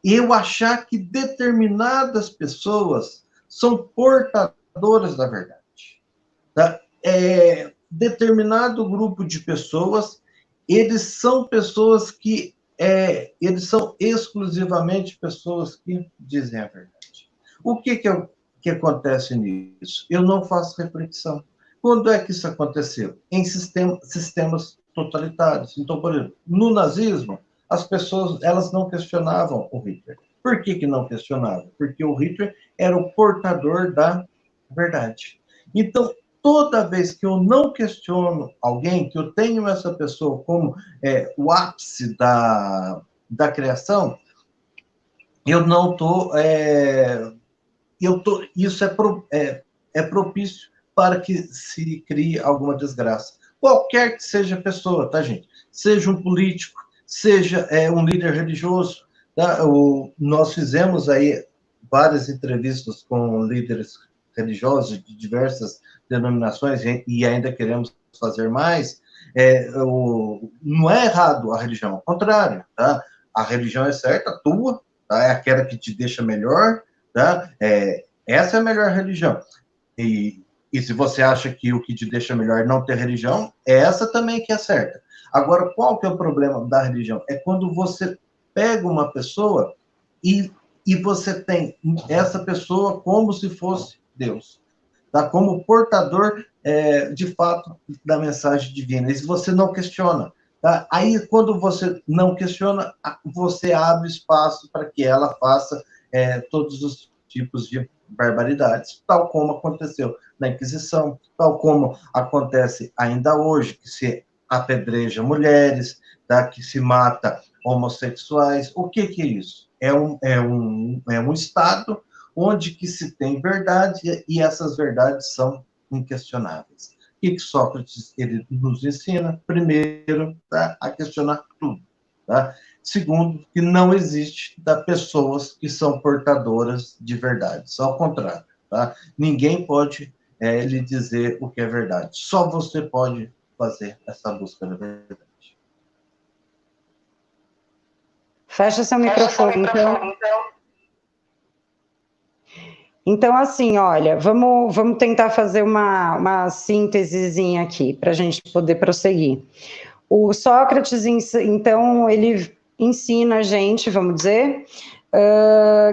eu achar que determinadas pessoas são portadoras da verdade. Tá? Determinado grupo de pessoas, eles são pessoas que eles são exclusivamente pessoas que dizem a verdade. O que acontece nisso? Eu não faço reflexão. Quando é que isso aconteceu? Em sistemas totalitários. Então, por exemplo, no nazismo, as pessoas elas não questionavam o Hitler. Por que não questionavam? Porque o Hitler era o portador da verdade. Então, toda vez que eu não questiono alguém, que eu tenho essa pessoa como o ápice da criação, eu não estou. Isso é propício para que se crie alguma desgraça. Qualquer que seja a pessoa, tá, gente? Seja um político, seja um líder religioso. Tá? Nós fizemos aí várias entrevistas com líderes religiosos de diversas denominações e ainda queremos fazer mais. Não é errado a religião, ao contrário, tá? A religião é certa, a tua, tá? É aquela que te deixa melhor, tá? Essa é a melhor religião. E se você acha que o que te deixa melhor é não ter religião, essa também que é certa. Agora, qual que é o problema da religião? É quando você pega uma pessoa e você tem essa pessoa como se fosse Deus, tá? Como portador, de fato, da mensagem divina. E se você não questiona, tá? Aí, quando você não questiona, você abre espaço para que ela faça todos os tipos de barbaridades, tal como aconteceu na Inquisição, tal como acontece ainda hoje, que se apedreja mulheres, tá? Que se mata homossexuais. O que é isso? É um Estado onde que se tem verdade e essas verdades são inquestionáveis. O que Sócrates ele nos ensina? Primeiro, tá? A questionar tudo. Tá? Segundo, que não existe pessoas que são portadoras de verdades. Ao contrário, tá? Ninguém pode lhe dizer o que é verdade. Só você pode fazer essa busca da verdade. Fecha seu microfone, então. Então, assim, olha, vamos tentar fazer uma síntesezinha aqui, para a gente poder prosseguir. O Sócrates, então, ele ensina a gente, vamos dizer,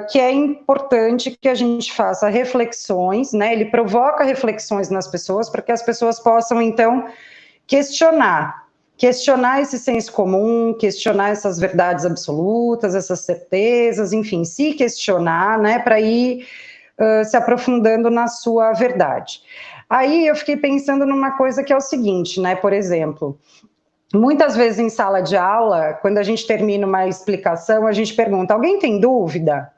que é importante que a gente faça reflexões, né? Ele provoca reflexões nas pessoas para que as pessoas possam, então, questionar esse senso comum, questionar essas verdades absolutas, essas certezas, enfim, se questionar, né, para ir se aprofundando na sua verdade. Aí eu fiquei pensando numa coisa que é o seguinte, né, por exemplo, muitas vezes em sala de aula, quando a gente termina uma explicação, a gente pergunta: alguém tem dúvida?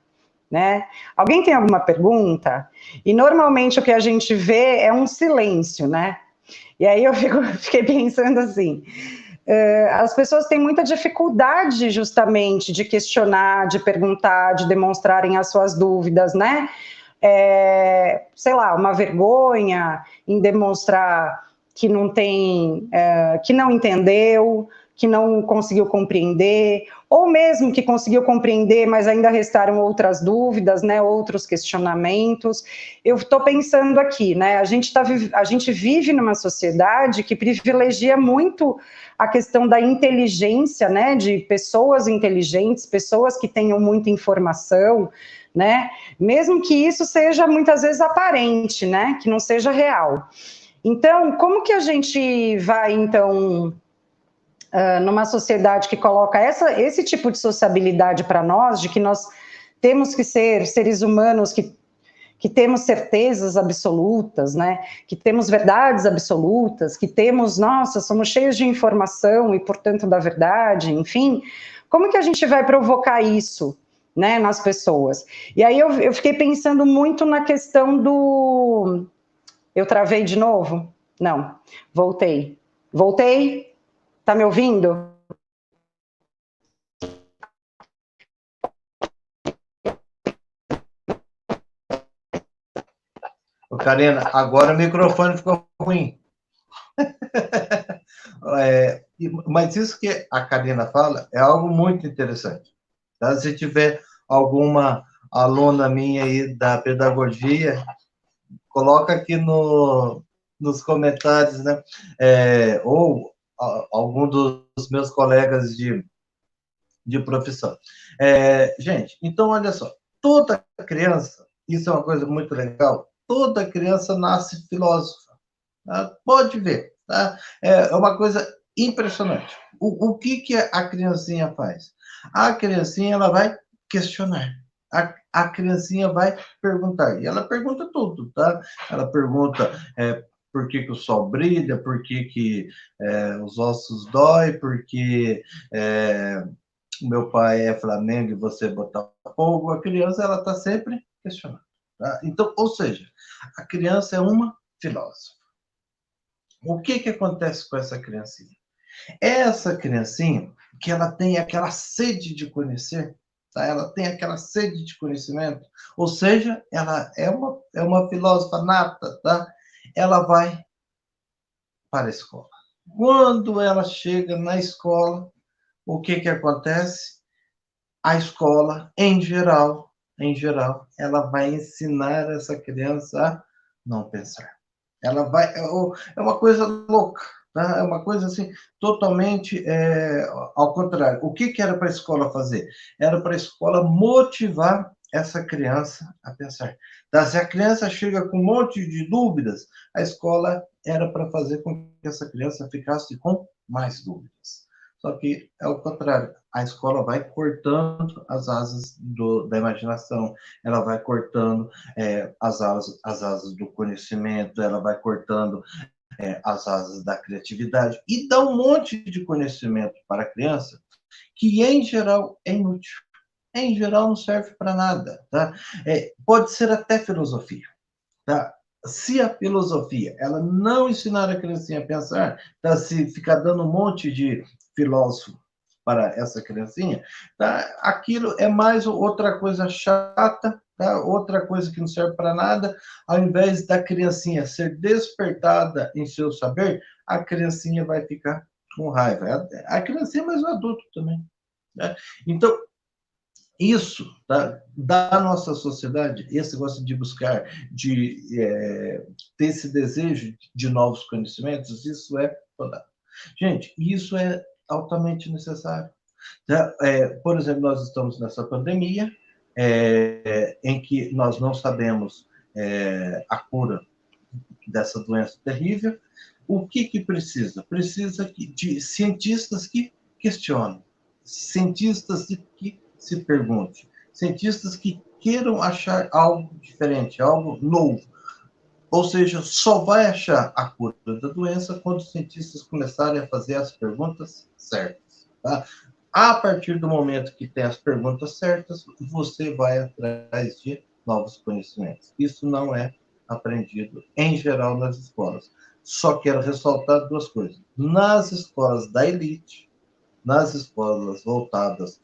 Né? Alguém tem alguma pergunta? E normalmente o que a gente vê é um silêncio, né? E aí eu fiquei pensando assim, as pessoas têm muita dificuldade justamente de questionar, de perguntar, de demonstrarem as suas dúvidas, né? Sei lá, uma vergonha em demonstrar que não tem, que não entendeu, que não conseguiu compreender, ou mesmo que conseguiu compreender, mas ainda restaram outras dúvidas, né, outros questionamentos. Eu estou pensando aqui, né, a gente vive numa sociedade que privilegia muito a questão da inteligência, né, de pessoas inteligentes, pessoas que tenham muita informação, né, mesmo que isso seja muitas vezes aparente, né, que não seja real. Então, como que a gente vai, então, numa sociedade que coloca esse tipo de sociabilidade para nós, de que nós temos que ser seres humanos que temos certezas absolutas, né? Que temos verdades absolutas, que temos, nossa, somos cheios de informação e, portanto, da verdade, enfim. Como que a gente vai provocar isso, né, nas pessoas? E aí eu fiquei pensando muito na questão do... Eu travei de novo? Não, voltei. Voltei? Tá me ouvindo? Karina, agora o microfone ficou ruim. Mas isso que a Karina fala é algo muito interessante. Tá? Se tiver alguma aluna minha aí da pedagogia, coloca aqui nos comentários, né? Ou algum dos meus colegas de profissão. Gente, então, olha só, toda criança, isso é uma coisa muito legal, toda criança nasce filósofa. Tá? Pode ver, tá? É uma coisa impressionante. O que a criancinha faz? A criancinha, ela vai questionar. A criancinha vai perguntar. E ela pergunta tudo, tá? Ela pergunta por que o sol brilha, por que os ossos doem, por que meu pai é Flamengo e você Botafogo. A criança, ela está sempre questionando. Tá? Então, ou seja, a criança é uma filósofa. O que acontece com essa criancinha? Essa criancinha, que ela tem aquela sede de conhecer, tá? Ela tem aquela sede de conhecimento, ou seja, ela é uma filósofa nata, tá? Ela vai para a escola. Quando ela chega na escola, o que acontece? A escola, em geral, ela vai ensinar essa criança a não pensar. Ela vai... É uma coisa louca, tá? É uma coisa assim, totalmente ao contrário. O que era para a escola fazer? Era para a escola motivar essa criança a pensar. Tá? Se a criança chega com um monte de dúvidas, a escola era para fazer com que essa criança ficasse com mais dúvidas. Só que é o contrário. A escola vai cortando as asas da imaginação, ela vai cortando as asas do conhecimento, ela vai cortando as asas da criatividade e dá um monte de conhecimento para a criança que, em geral, é inútil. Em geral, não serve para nada. Tá? Pode ser até filosofia. Tá? Se a filosofia ela não ensinar a criancinha a pensar, tá? Se ficar dando um monte de filósofo para essa criancinha, tá? Aquilo é mais outra coisa chata, tá? Outra coisa que não serve para nada. Ao invés da criancinha ser despertada em seu saber, a criancinha vai ficar com raiva. A criancinha, mas o adulto também, né? Então, isso, tá, da nossa sociedade, esse gosto de buscar, de ter esse desejo de novos conhecimentos, isso é fantástico. Gente, isso é altamente necessário. Tá? Por exemplo, nós estamos nessa pandemia, em que nós não sabemos a cura dessa doença terrível. O que precisa? Precisa de cientistas que questionem, cientistas que se perguntem, cientistas que queiram achar algo diferente, algo novo. Ou seja, só vai achar a cura da doença quando os cientistas começarem a fazer as perguntas certas. Tá? A partir do momento que tem as perguntas certas, você vai atrás de novos conhecimentos. Isso não é aprendido, em geral, nas escolas. Só quero ressaltar duas coisas. Nas escolas da elite, nas escolas voltadas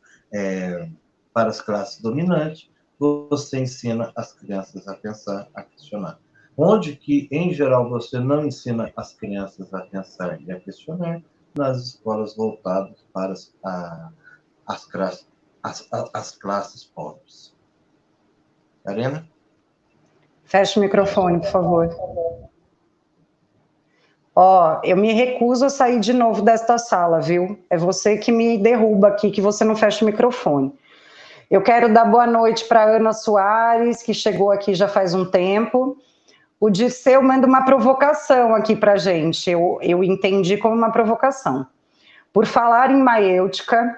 para as classes dominantes, você ensina as crianças a pensar, a questionar. Onde que, em geral, você não ensina as crianças a pensar e a questionar, nas escolas voltadas para as classes pobres. Karina? Feche o microfone, por favor. Ó, eu me recuso a sair de novo desta sala, viu? É você que me derruba aqui, que você não fecha o microfone. Eu quero dar boa noite para Ana Soares, que chegou aqui já faz um tempo. O Dirceu manda uma provocação aqui para a gente, eu entendi como uma provocação. Por falar em maêutica,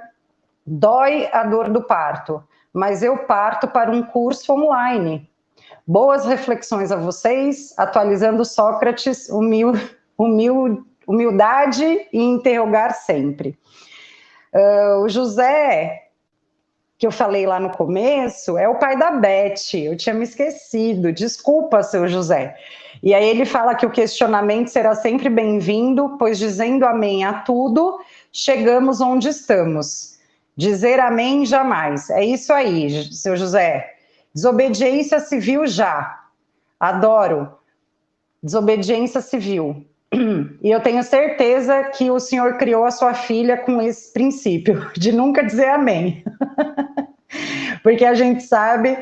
dói a dor do parto, mas eu parto para um curso online. Boas reflexões a vocês, atualizando Sócrates, humildade e interrogar sempre. O José, que eu falei lá no começo, é o pai da Beth, eu tinha me esquecido, desculpa, seu José. E aí ele fala que o questionamento será sempre bem-vindo, pois dizendo amém a tudo, chegamos onde estamos. Dizer amém jamais. É isso aí, seu José. Desobediência civil já. Adoro. Desobediência civil. E eu tenho certeza que o senhor criou a sua filha com esse princípio, de nunca dizer amém. Porque a gente sabe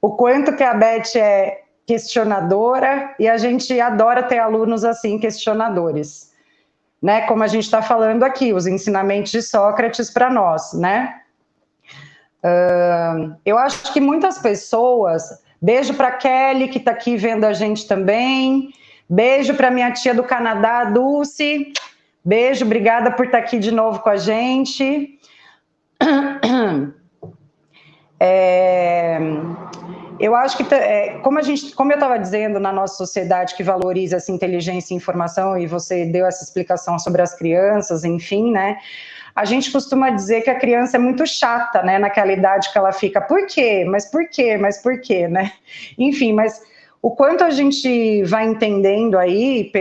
o quanto que a Beth é questionadora e a gente adora ter alunos assim, questionadores. Né? Como a gente está falando aqui, os ensinamentos de Sócrates para nós, né? Eu acho que muitas pessoas... Beijo para Kelly, que está aqui vendo a gente também. Beijo para minha tia do Canadá, Dulce. Beijo, obrigada por estar aqui de novo com a gente. Eu acho que, como eu estava dizendo, na nossa sociedade que valoriza essa inteligência e informação, e você deu essa explicação sobre as crianças, enfim, né? A gente costuma dizer que a criança é muito chata, né? Naquela idade que ela fica, por quê? Mas por quê? Mas por quê, né? Enfim, mas o quanto a gente vai entendendo aí,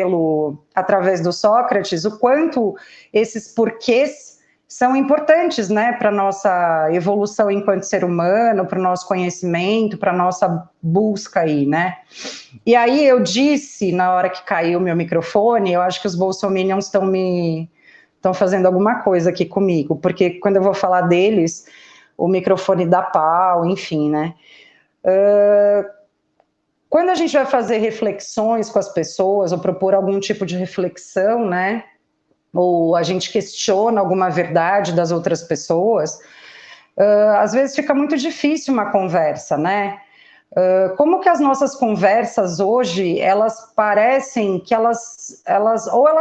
através do Sócrates, o quanto esses porquês são importantes, né, para a nossa evolução enquanto ser humano, para o nosso conhecimento, para a nossa busca aí, né? E aí eu disse, na hora que caiu o meu microfone, eu acho que os bolsominions estão fazendo alguma coisa aqui comigo, porque quando eu vou falar deles, o microfone dá pau, enfim, né? Quando a gente vai fazer reflexões com as pessoas, ou propor algum tipo de reflexão, né? Ou a gente questiona alguma verdade das outras pessoas, às vezes fica muito difícil uma conversa, né? Como que as nossas conversas hoje, elas parecem que elas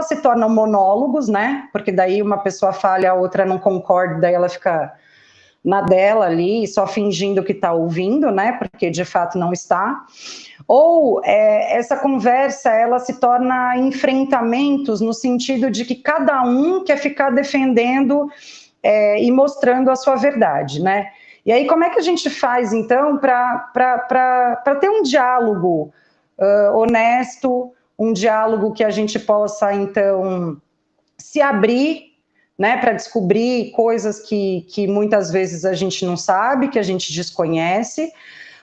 se tornam monólogos, né? Porque daí uma pessoa fala e a outra não concorda, daí ela fica na dela ali, só fingindo que está ouvindo, né? Porque de fato não está. Ou essa conversa, ela se torna enfrentamentos no sentido de que cada um quer ficar defendendo e mostrando a sua verdade, né? E aí, como é que a gente faz, então, para ter um diálogo honesto, um diálogo que a gente possa, então, se abrir, né, para descobrir coisas que muitas vezes a gente não sabe, que a gente desconhece,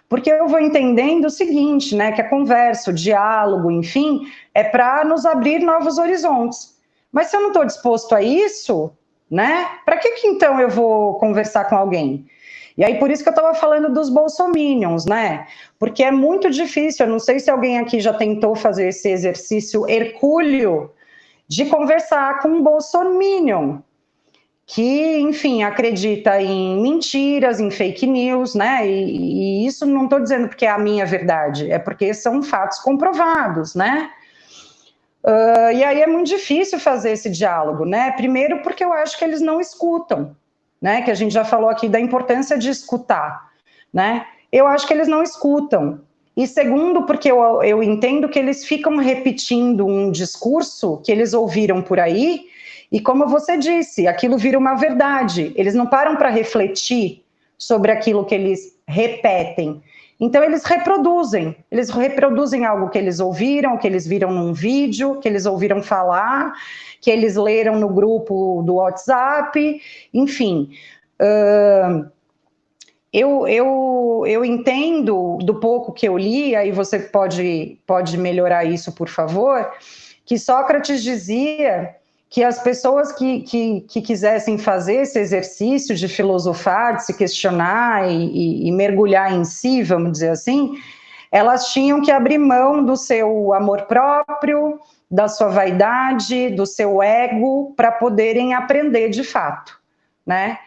porque eu vou entendendo o seguinte, né, que a conversa, o diálogo, enfim, é para nos abrir novos horizontes. Mas se eu não estou disposto a isso, né, para que então eu vou conversar com alguém? E aí, por isso que eu estava falando dos bolsominions, né? Porque é muito difícil, eu não sei se alguém aqui já tentou fazer esse exercício hercúleo de conversar com um bolsominion, que, enfim, acredita em mentiras, em fake news, né? E isso não estou dizendo porque é a minha verdade, é porque são fatos comprovados, né? E aí é muito difícil fazer esse diálogo, né? Primeiro porque eu acho que eles não escutam, né? Que a gente já falou aqui da importância de escutar, né? Eu acho que eles não escutam. E segundo, porque eu entendo que eles ficam repetindo um discurso que eles ouviram por aí, e como você disse, aquilo vira uma verdade. Eles não param para refletir sobre aquilo que eles repetem. Então eles reproduzem algo que eles ouviram, que eles viram num vídeo, que eles ouviram falar, que eles leram no grupo do WhatsApp, enfim. Eu entendo do pouco que eu li, aí você pode melhorar isso, por favor, que Sócrates dizia que as pessoas que quisessem fazer esse exercício de filosofar, de se questionar e mergulhar em si, vamos dizer assim, elas tinham que abrir mão do seu amor próprio, da sua vaidade, do seu ego, para poderem aprender de fato, né?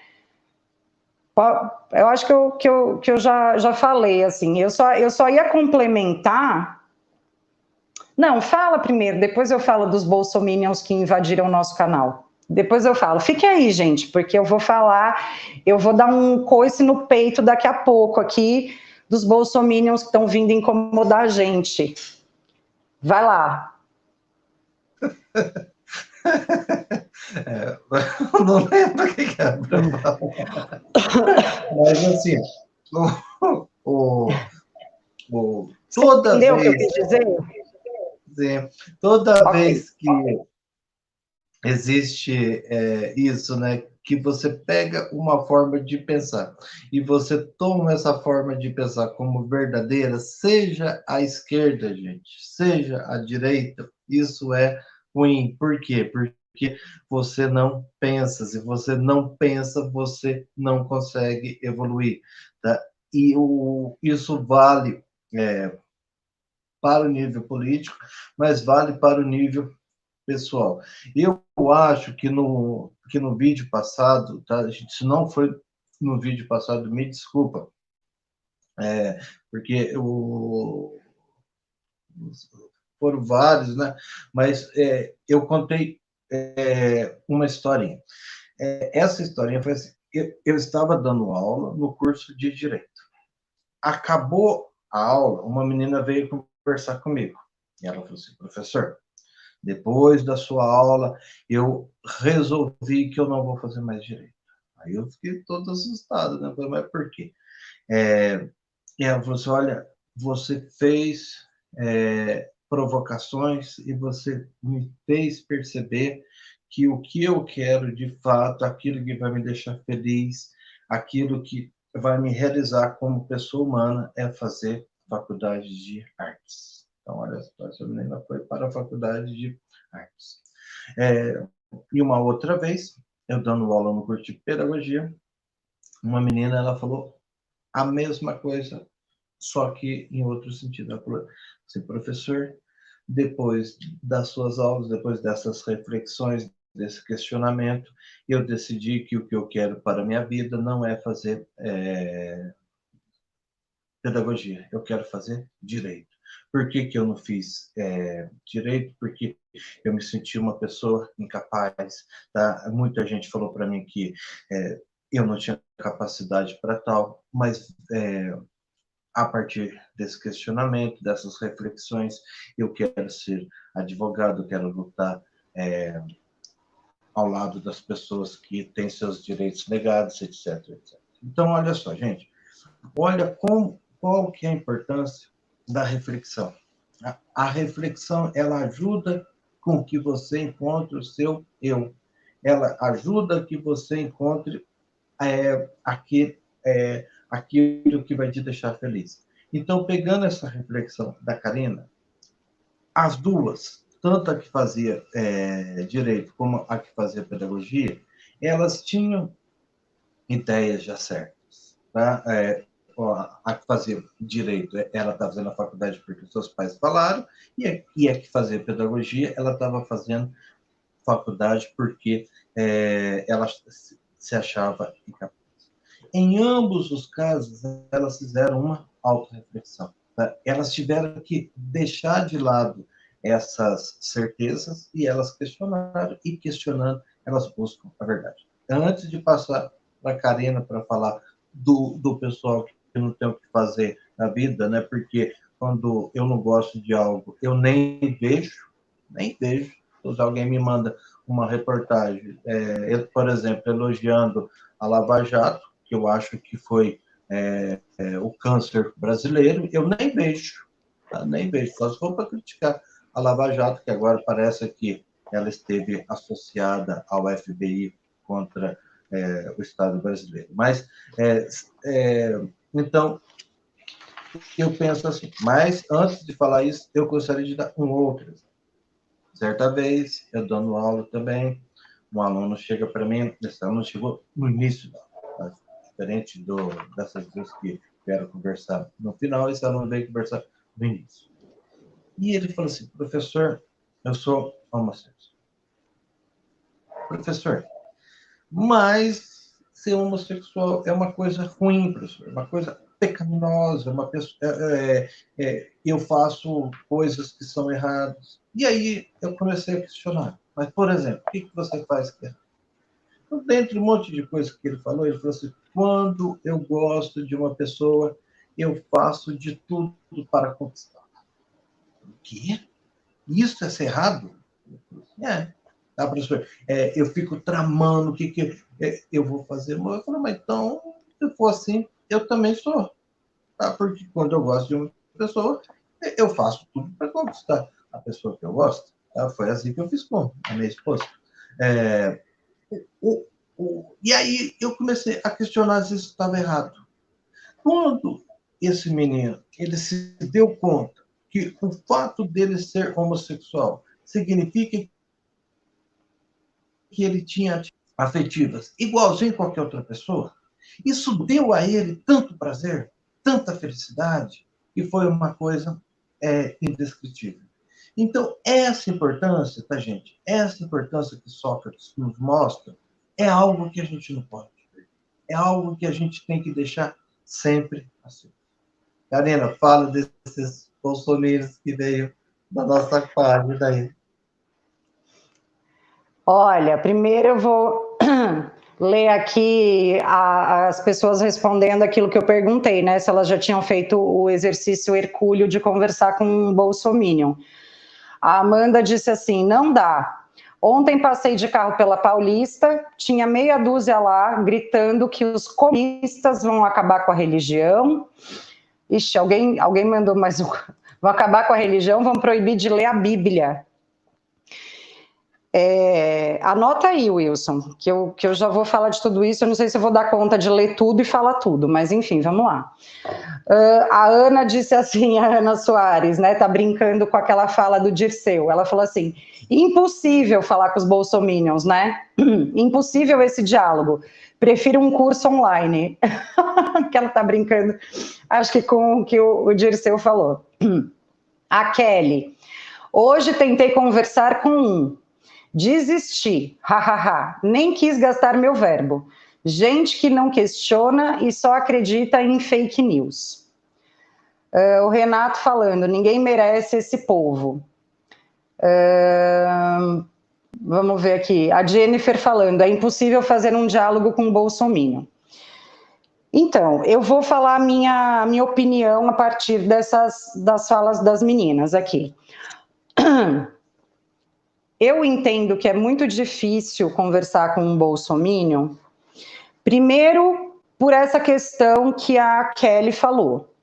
Eu acho que eu já falei, assim, eu só ia complementar. Não, fala primeiro, depois eu falo dos bolsominions que invadiram o nosso canal. Depois eu falo. Fique aí, gente, porque eu vou falar, eu vou dar um coice no peito daqui a pouco aqui dos bolsominions que estão vindo incomodar a gente. Vai lá. Não lembro o que é. Mas assim, toda entendeu vez. O que eu quis dizer? Toda Ok. vez que existe isso, né? Que você pega uma forma de pensar e você toma essa forma de pensar como verdadeira, seja a esquerda, gente, seja a direita, isso é ruim. Por quê? Porque você não pensa. Se você não pensa, você não consegue evoluir, tá? E isso vale para o nível político, mas vale para o nível pessoal. Eu acho que no vídeo passado, tá? Se não foi no vídeo passado, me desculpa, porque foram vários, né? Mas eu contei uma historinha. Essa historinha foi assim: eu estava dando aula no curso de Direito. Acabou a aula, uma menina veio conversar comigo. E ela falou assim: professor, depois da sua aula, eu resolvi que eu não vou fazer mais direito. Aí eu fiquei todo assustado, né? Falei, mas por quê? E ela falou assim: olha, você fez provocações e você me fez perceber que o que eu quero de fato, aquilo que vai me deixar feliz, aquilo que vai me realizar como pessoa humana é fazer faculdade de artes. Então, olha só, essa menina foi para a faculdade de artes. E uma outra vez, eu dando aula no curso de pedagogia, uma menina, ela falou a mesma coisa, só que em outro sentido. Ela falou assim: professor, depois das suas aulas, depois dessas reflexões, desse questionamento, eu decidi que o que eu quero para a minha vida não é fazer pedagogia, eu quero fazer direito. Por que eu não fiz direito? Porque eu me senti uma pessoa incapaz. Tá? Muita gente falou para mim que eu não tinha capacidade para tal, mas a partir desse questionamento, dessas reflexões, eu quero ser advogado, quero lutar ao lado das pessoas que têm seus direitos negados, etc, etc. Então, olha só, gente, olha qual que é a importância da reflexão. A reflexão, ela ajuda com que você encontre o seu eu. ela ajuda que você encontre aquilo que vai te deixar feliz. Então, pegando essa reflexão da Karina, as duas, tanto a que fazia direito como a que fazia pedagogia, elas tinham ideias já certas. Tá? A que fazia direito, ela estava fazendo a faculdade porque seus pais falaram, e a que fazia pedagogia, ela estava fazendo faculdade porque ela se achava incapaz. Em ambos os casos, elas fizeram uma autorreflexão. Tá? Elas tiveram que deixar de lado essas certezas e elas questionaram, e questionando, elas buscam a verdade. Antes de passar para a Karina para falar do pessoal que não tem o que fazer na vida, né? Porque quando eu não gosto de algo, eu nem vejo. Se alguém me manda uma reportagem, por exemplo, elogiando a Lava Jato, que eu acho que foi o câncer brasileiro, eu nem vejo, tá? Nem vejo. Só se for para criticar a Lava Jato, que agora parece que ela esteve associada ao FBI contra o Estado brasileiro. Mas, então, eu penso assim, mas antes de falar isso, eu gostaria de dar um outro exemplo. Certa vez, eu dando aula também, um aluno chega para mim, esse aluno chegou no início da aula, tá? Diferente dessas duas que vieram conversar no final, esse aluno veio conversar no início. E ele falou assim, professor, eu sou homossexual. Professor, mas ser homossexual é uma coisa ruim, professor, é uma coisa pecaminosa, uma pessoa, eu faço coisas que são erradas. E aí eu comecei a questionar. Mas, por exemplo, o que você faz que é errado? Então, dentre um monte de coisas que ele falou assim, quando eu gosto de uma pessoa, eu faço de tudo para conquistar. O quê? Isso é ser errado? Tá, professor? Eu fico tramando o que eu vou fazer. Eu falo, mas então, se for assim, eu também sou. Tá? Porque quando eu gosto de uma pessoa, eu faço tudo para conquistar a pessoa que eu gosto. Tá? Foi assim que eu fiz com a minha esposa. E aí eu comecei a questionar se isso estava errado. Quando esse menino ele se deu conta que o fato dele ser homossexual significa que ele tinha afetivas igualzinho a qualquer outra pessoa, isso deu a ele tanto prazer, tanta felicidade, que foi uma coisa indescritível. Então, essa importância, tá, gente? Essa importância que Sócrates nos mostra é algo que a gente não pode perder. É algo que a gente tem que deixar sempre assim. Karina, fala desses bolsominions que veio da nossa página aí. Olha, primeiro eu vou ler aqui as pessoas respondendo aquilo que eu perguntei, né? Se elas já tinham feito o exercício hercúleo de conversar com um bolsominion. A Amanda disse assim, não dá. Ontem passei de carro pela Paulista, tinha meia dúzia lá gritando que os comunistas vão acabar com a religião. Ixi, alguém mandou mais um. Vão acabar com a religião, vão proibir de ler a Bíblia. Anota aí, Wilson, que eu já vou falar de tudo isso. Eu não sei se eu vou dar conta de ler tudo e falar tudo, mas enfim, vamos lá. A Ana disse assim, a Ana Soares, né, tá brincando com aquela fala do Dirceu. Ela falou assim, impossível falar com os bolsominions, né? Impossível esse diálogo. Prefiro um curso online. Que ela tá brincando, acho que com o que o Dirceu falou. A Kelly, hoje tentei conversar com um. Desisti, hahaha, nem quis gastar meu verbo. Gente que não questiona e só acredita em fake news. O Renato falando, ninguém merece esse povo. Vamos ver aqui, a Jennifer falando, é impossível fazer um diálogo com o bolsominion. Então, eu vou falar a minha opinião a partir das falas das meninas aqui. Eu entendo que é muito difícil conversar com um bolsominion, primeiro por essa questão que a Kelly falou.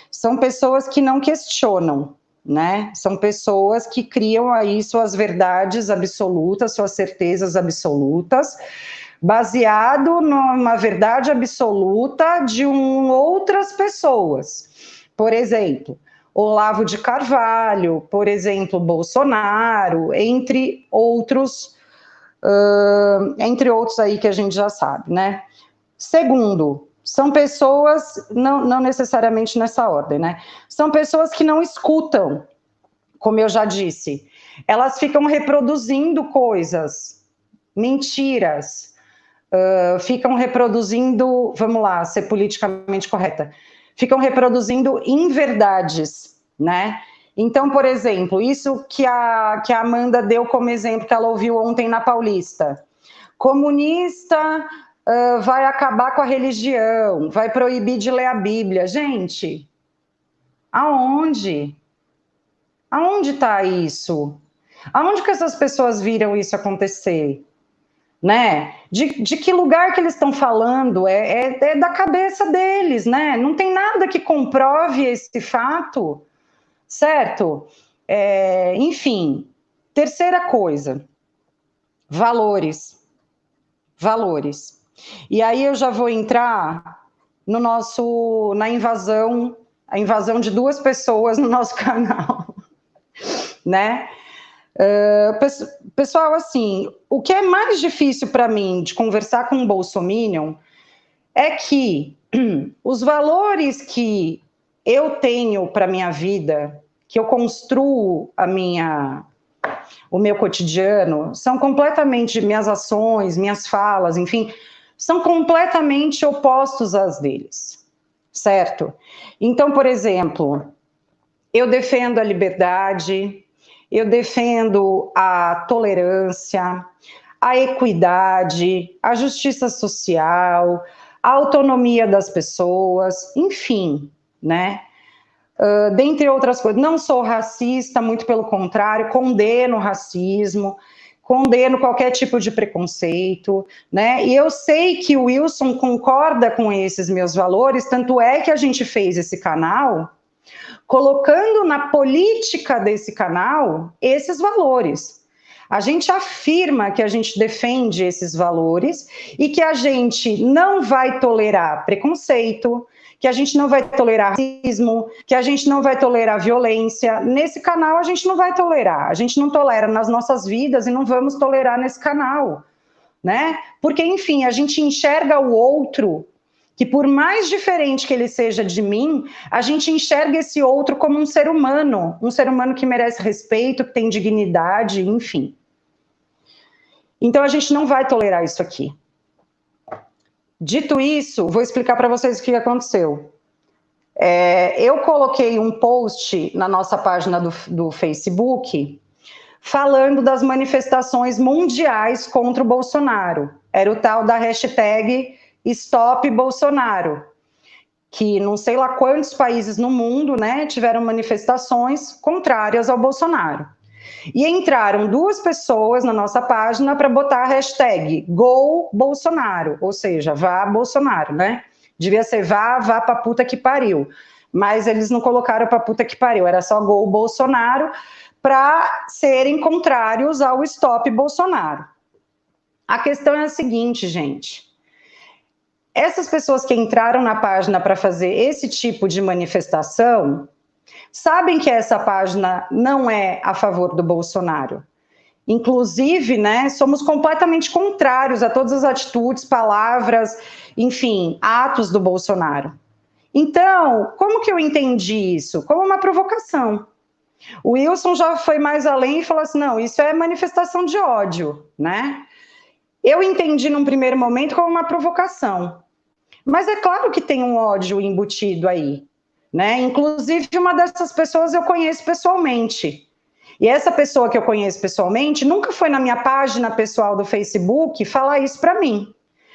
São pessoas que não questionam, né? São pessoas que criam aí suas verdades absolutas, suas certezas absolutas, baseado numa verdade absoluta de outras pessoas. Por exemplo, Olavo de Carvalho, por exemplo, Bolsonaro, entre outros aí que a gente já sabe, né? Segundo, são pessoas, não necessariamente nessa ordem, né? São pessoas que não escutam, como eu já disse. Elas ficam reproduzindo coisas, mentiras, ficam reproduzindo, vamos lá, ser politicamente correta, ficam reproduzindo inverdades, né? Então, por exemplo, isso que a Amanda deu como exemplo, que ela ouviu ontem na Paulista. Comunista vai acabar com a religião, vai proibir de ler a Bíblia. Gente, aonde? Aonde está isso? Aonde que essas pessoas viram isso acontecer? Né? De que lugar que eles estão falando? É da cabeça deles, né? Não tem nada que comprove esse fato, certo? Enfim, terceira coisa, valores. E aí eu já vou entrar na invasão, a invasão de 2 pessoas no nosso canal, né? Pessoal, assim, o que é mais difícil para mim de conversar com um bolsominion é que os valores que eu tenho para minha vida, que eu construo o meu cotidiano, são completamente, minhas ações, minhas falas, enfim, são completamente opostos às deles, certo? Então, por exemplo, eu defendo a liberdade, eu defendo a tolerância, a equidade, a justiça social, a autonomia das pessoas, enfim, né? Dentre outras coisas, não sou racista, muito pelo contrário, condeno o racismo, condeno qualquer tipo de preconceito, né? E eu sei que o Wilson concorda com esses meus valores, tanto é que a gente fez esse canal colocando na política desse canal esses valores. A gente afirma que a gente defende esses valores e que a gente não vai tolerar preconceito, que a gente não vai tolerar racismo, que a gente não vai tolerar violência. Nesse canal a gente não vai tolerar, a gente não tolera nas nossas vidas e não vamos tolerar nesse canal, né? Porque, enfim, a gente enxerga o outro, que por mais diferente que ele seja de mim, a gente enxerga esse outro como um ser humano que merece respeito, que tem dignidade, enfim. Então a gente não vai tolerar isso aqui. Dito isso, vou explicar para vocês o que aconteceu. Eu coloquei um post na nossa página do Facebook falando das manifestações mundiais contra o Bolsonaro. Era o tal da hashtag Stop Bolsonaro, que não sei lá quantos países no mundo, né, tiveram manifestações contrárias ao Bolsonaro. E entraram 2 pessoas na nossa página para botar a hashtag Go Bolsonaro, ou seja, vá Bolsonaro, né? Devia ser vá pra puta que pariu. Mas eles não colocaram pra puta que pariu, era só Go Bolsonaro para serem contrários ao Stop Bolsonaro. A questão é a seguinte, gente. Essas pessoas que entraram na página para fazer esse tipo de manifestação sabem que essa página não é a favor do Bolsonaro. Inclusive, né, somos completamente contrários a todas as atitudes, palavras, enfim, atos do Bolsonaro. Então, como que eu entendi isso? Como uma provocação. O Wilson já foi mais além e falou assim, não, isso é manifestação de ódio, né? Eu entendi num primeiro momento como uma provocação. Mas é claro que tem um ódio embutido aí, né? Inclusive, uma dessas pessoas eu conheço pessoalmente. E essa pessoa que eu conheço pessoalmente nunca foi na minha página pessoal do Facebook falar isso para mim.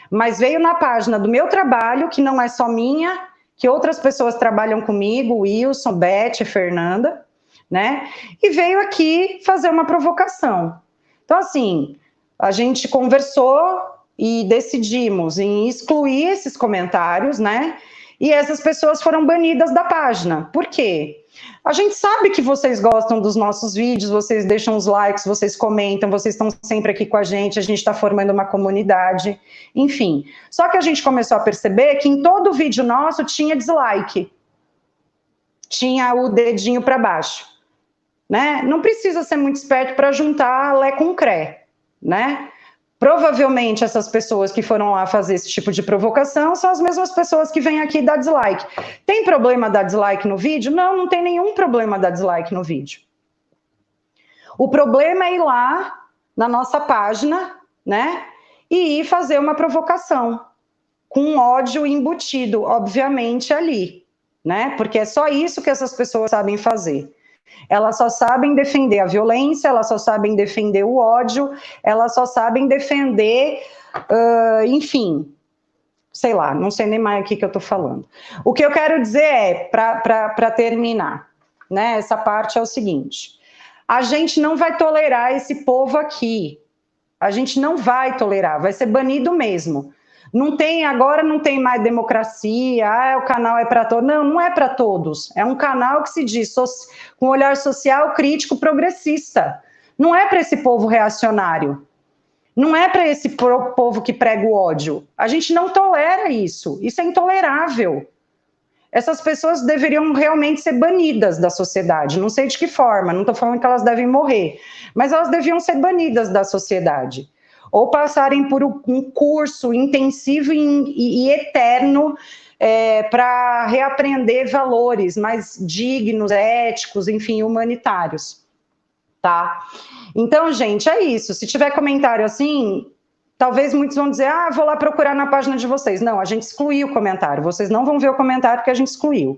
Mas veio na página do meu trabalho, que não é só minha, que outras pessoas trabalham comigo, Wilson, Beth, Fernanda, né? E veio aqui fazer uma provocação. Então, assim, a gente conversou e decidimos em excluir esses comentários, né? E essas pessoas foram banidas da página. Por quê? A gente sabe que vocês gostam dos nossos vídeos, vocês deixam os likes, vocês comentam, vocês estão sempre aqui com a gente está formando uma comunidade, enfim. Só que a gente começou a perceber que em todo vídeo nosso tinha dislike, tinha o dedinho para baixo, né? Não precisa ser muito esperto para juntar Lé com Cré, né? Provavelmente essas pessoas que foram lá fazer esse tipo de provocação são as mesmas pessoas que vêm aqui dar dislike. Tem problema dar dislike no vídeo? Não, não tem nenhum problema dar dislike no vídeo. O problema é ir lá na nossa página, né, e ir fazer uma provocação com ódio embutido, obviamente, ali, né, porque é só isso que essas pessoas sabem fazer. Elas só sabem defender a violência, elas só sabem defender o ódio, elas só sabem defender, enfim, sei lá, não sei nem mais o que eu estou falando. O que eu quero dizer é, para terminar, né, essa parte é o seguinte, a gente não vai tolerar esse povo aqui, a gente não vai tolerar, vai ser banido mesmo. Agora não tem mais democracia, o canal é para todos. Não, não é para todos. É um canal que se diz com olhar social, crítico, progressista. Não é para esse povo reacionário. Não é para esse povo que prega o ódio. A gente não tolera isso. Isso é intolerável. Essas pessoas deveriam realmente ser banidas da sociedade. Não sei de que forma, não estou falando que elas devem morrer, mas elas deviam ser banidas da sociedade. Ou passarem por um curso intensivo e eterno para reaprender valores mais dignos, éticos, enfim, humanitários, tá? Então, gente, é isso. Se tiver comentário assim, talvez muitos vão dizer, vou lá procurar na página de vocês. Não, a gente excluiu o comentário. Vocês não vão ver o comentário porque a gente excluiu.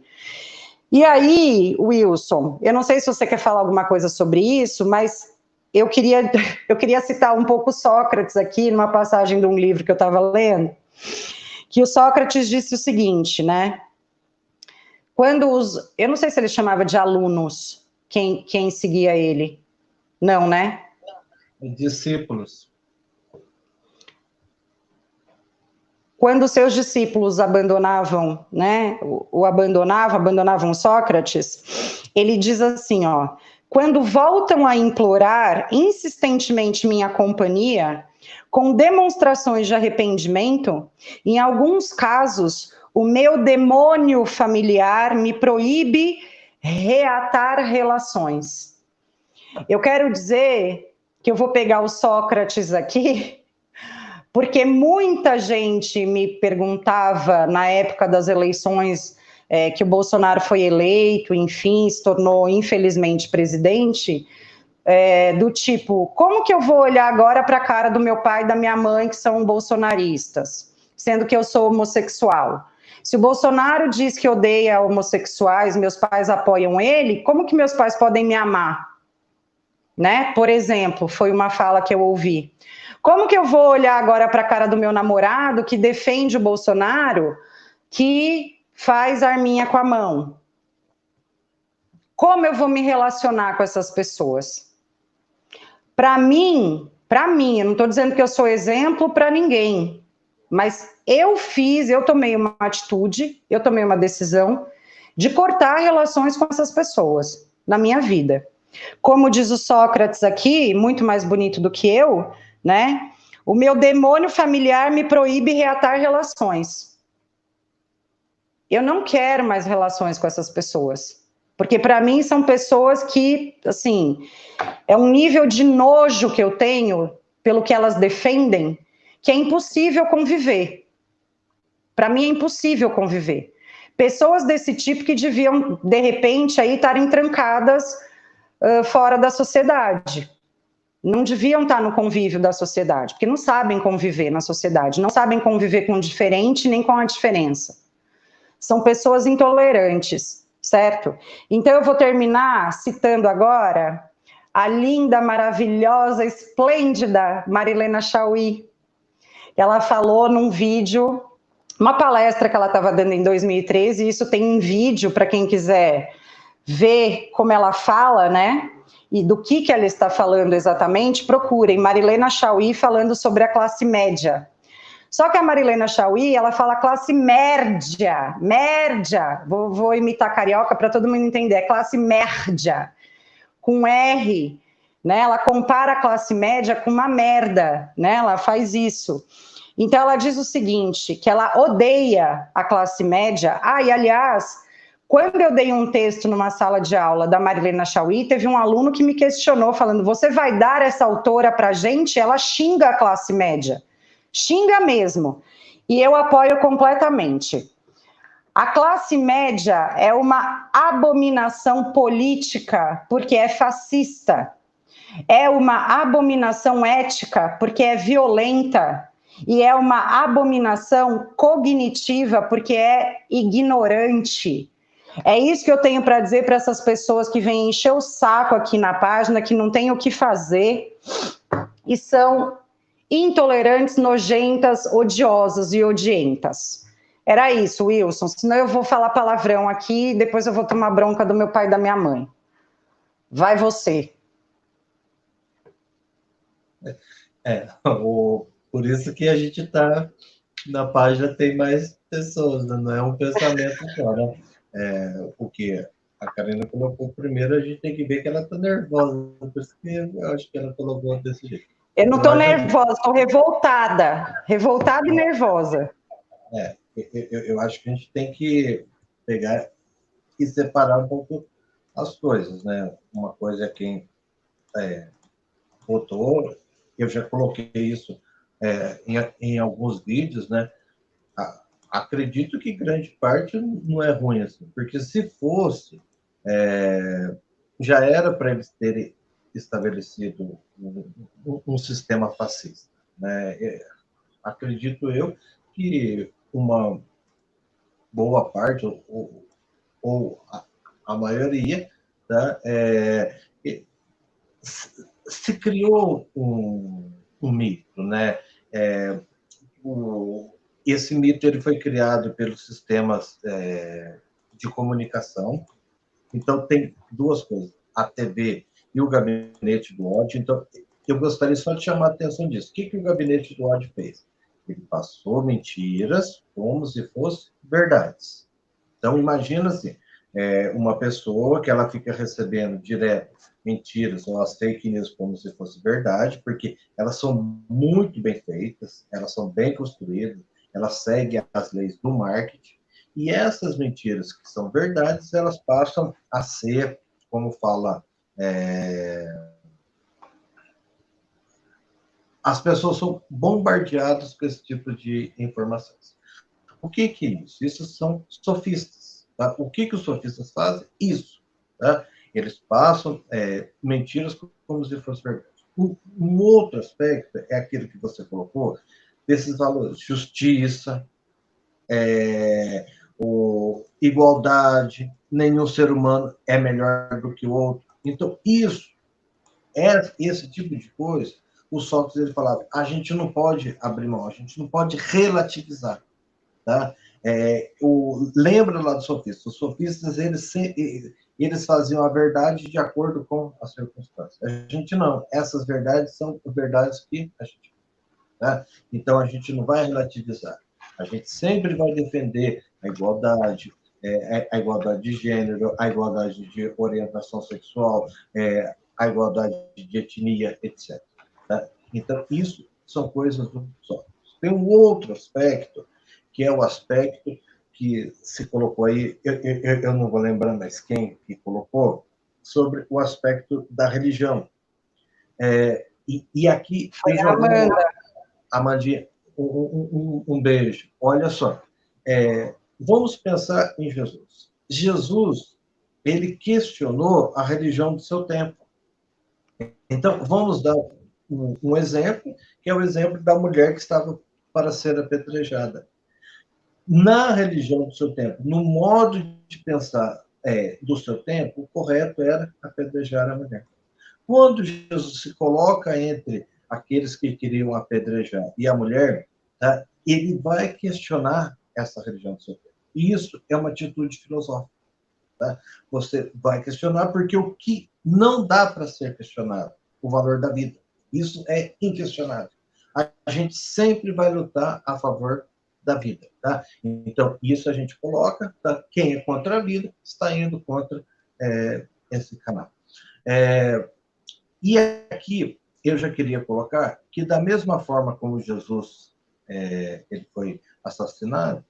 E aí, Wilson, eu não sei se você quer falar alguma coisa sobre isso, mas eu queria citar um pouco Sócrates aqui, numa passagem de um livro que eu estava lendo, que o Sócrates disse o seguinte, né? Eu não sei se ele chamava de alunos, quem seguia ele. Não, né? Discípulos. Quando os seus discípulos abandonavam, né? Abandonavam Sócrates, ele diz assim, ó, quando voltam a implorar insistentemente minha companhia, com demonstrações de arrependimento, em alguns casos, o meu demônio familiar me proíbe reatar relações. Eu quero dizer que eu vou pegar o Sócrates aqui, porque muita gente me perguntava na época das eleições que o Bolsonaro foi eleito, enfim, se tornou infelizmente presidente, do tipo, como que eu vou olhar agora para a cara do meu pai e da minha mãe que são bolsonaristas, sendo que eu sou homossexual? Se o Bolsonaro diz que odeia homossexuais, meus pais apoiam ele, como que meus pais podem me amar? Né? Por exemplo, foi uma fala que eu ouvi. Como que eu vou olhar agora para a cara do meu namorado que defende o Bolsonaro, que faz arminha com a mão? Como eu vou me relacionar com essas pessoas? Para mim, eu não estou dizendo que eu sou exemplo para ninguém, mas eu tomei uma atitude, eu tomei uma decisão de cortar relações com essas pessoas na minha vida. Como diz o Sócrates aqui, muito mais bonito do que eu, né? O meu demônio familiar me proíbe reatar relações. Eu não quero mais relações com essas pessoas, porque para mim são pessoas que, assim, é um nível de nojo que eu tenho pelo que elas defendem, que é impossível conviver. Para mim é impossível conviver. Pessoas desse tipo que deviam, de repente, aí estarem trancadas fora da sociedade. Não deviam estar no convívio da sociedade, porque não sabem conviver na sociedade, não sabem conviver com o diferente nem com a diferença. São pessoas intolerantes, certo? Então eu vou terminar citando agora a linda, maravilhosa, esplêndida Marilena Chaui. Ela falou num vídeo, uma palestra que ela estava dando em 2013, e isso tem um vídeo para quem quiser ver como ela fala, né? E do que ela está falando exatamente, procurem Marilena Chaui falando sobre a classe média. Só que a Marilena Chaui, ela fala classe média, média, vou imitar carioca para todo mundo entender, é classe média, com R, né? Ela compara a classe média com uma merda, né? Ela faz isso. Então ela diz o seguinte, que ela odeia a classe média. Ah, e aliás, quando eu dei um texto numa sala de aula da Marilena Chaui, teve um aluno que me questionou, falando, você vai dar essa autora pra gente? Ela xinga a classe média. Xinga mesmo. E eu apoio completamente. A classe média é uma abominação política, porque é fascista. É uma abominação ética, porque é violenta. E é uma abominação cognitiva, porque é ignorante. É isso que eu tenho para dizer para essas pessoas que vêm encher o saco aqui na página, que não têm o que fazer, e são intolerantes, nojentas, odiosas e odientas. Era isso, Wilson, senão eu vou falar palavrão aqui e depois eu vou tomar bronca do meu pai e da minha mãe. Vai você. Por isso que a gente está na página, tem mais pessoas, né? Não é um pensamento só, né? Porque a Karina colocou primeiro, a gente tem que ver que ela está nervosa, por isso que eu acho que ela colocou desse jeito. Eu não estou nervosa, estou revoltada. Revoltada e nervosa. Eu acho que a gente tem que pegar e separar um pouco as coisas, né? Uma coisa é quem votou, eu já coloquei isso em alguns vídeos, né? Acredito que grande parte não é ruim assim, porque se fosse, já era para eles terem estabelecido um sistema fascista, né? Acredito eu que uma boa parte, ou a maioria, tá? Se criou um mito, né? Esse mito ele foi criado pelos sistemas de comunicação. Então, tem duas coisas, a TV e o Gabinete do Ódio. Então, eu gostaria só de chamar a atenção disso. O que o Gabinete do Ódio fez? Ele passou mentiras como se fossem verdades. Então, imagina assim, uma pessoa que ela fica recebendo direto mentiras ou as fake news como se fosse verdade, porque elas são muito bem feitas, elas são bem construídas, elas seguem as leis do marketing, e essas mentiras que são verdades, elas passam a ser, como fala, as pessoas são bombardeadas com esse tipo de informações. O que é isso? Isso são sofistas. Tá? O que os sofistas fazem? Isso. Tá? Eles passam mentiras como se fosse verdade. Um outro aspecto é aquilo que você colocou, desses valores. Justiça, igualdade, nenhum ser humano é melhor do que o outro. Então, esse tipo de coisa, o Sócrates ele falava, a gente não pode abrir mão, a gente não pode relativizar. Tá? Lembra lá dos sofistas? Os sofistas, eles faziam a verdade de acordo com as circunstâncias. A gente não. Essas verdades são verdades que a gente... Tá? Então, a gente não vai relativizar. A gente sempre vai defender a igualdade de gênero, a igualdade de orientação sexual, a igualdade de etnia, etc. Tá? Então, isso são coisas do Sócrates. Tem um outro aspecto, que é o aspecto que se colocou aí, eu não vou lembrar mais quem que colocou, sobre o aspecto da religião. E aqui... Foi a Amanda. Amandinha, um beijo. Olha só, vamos pensar em Jesus. Jesus, ele questionou a religião do seu tempo. Então, vamos dar um exemplo, que é o exemplo da mulher que estava para ser apedrejada. Na religião do seu tempo, no modo de pensar do seu tempo, o correto era apedrejar a mulher. Quando Jesus se coloca entre aqueles que queriam apedrejar e a mulher, tá, ele vai questionar essa religião do seu tempo. E isso é uma atitude filosófica. Tá? Você vai questionar porque o que não dá para ser questionado, o valor da vida. Isso é inquestionável. a gente sempre vai lutar a favor da vida, tá? Então, isso a gente coloca, tá? Quem é contra a vida está indo contra esse canal. E aqui, eu já queria colocar que, da mesma forma como Jesus ele foi assassinado,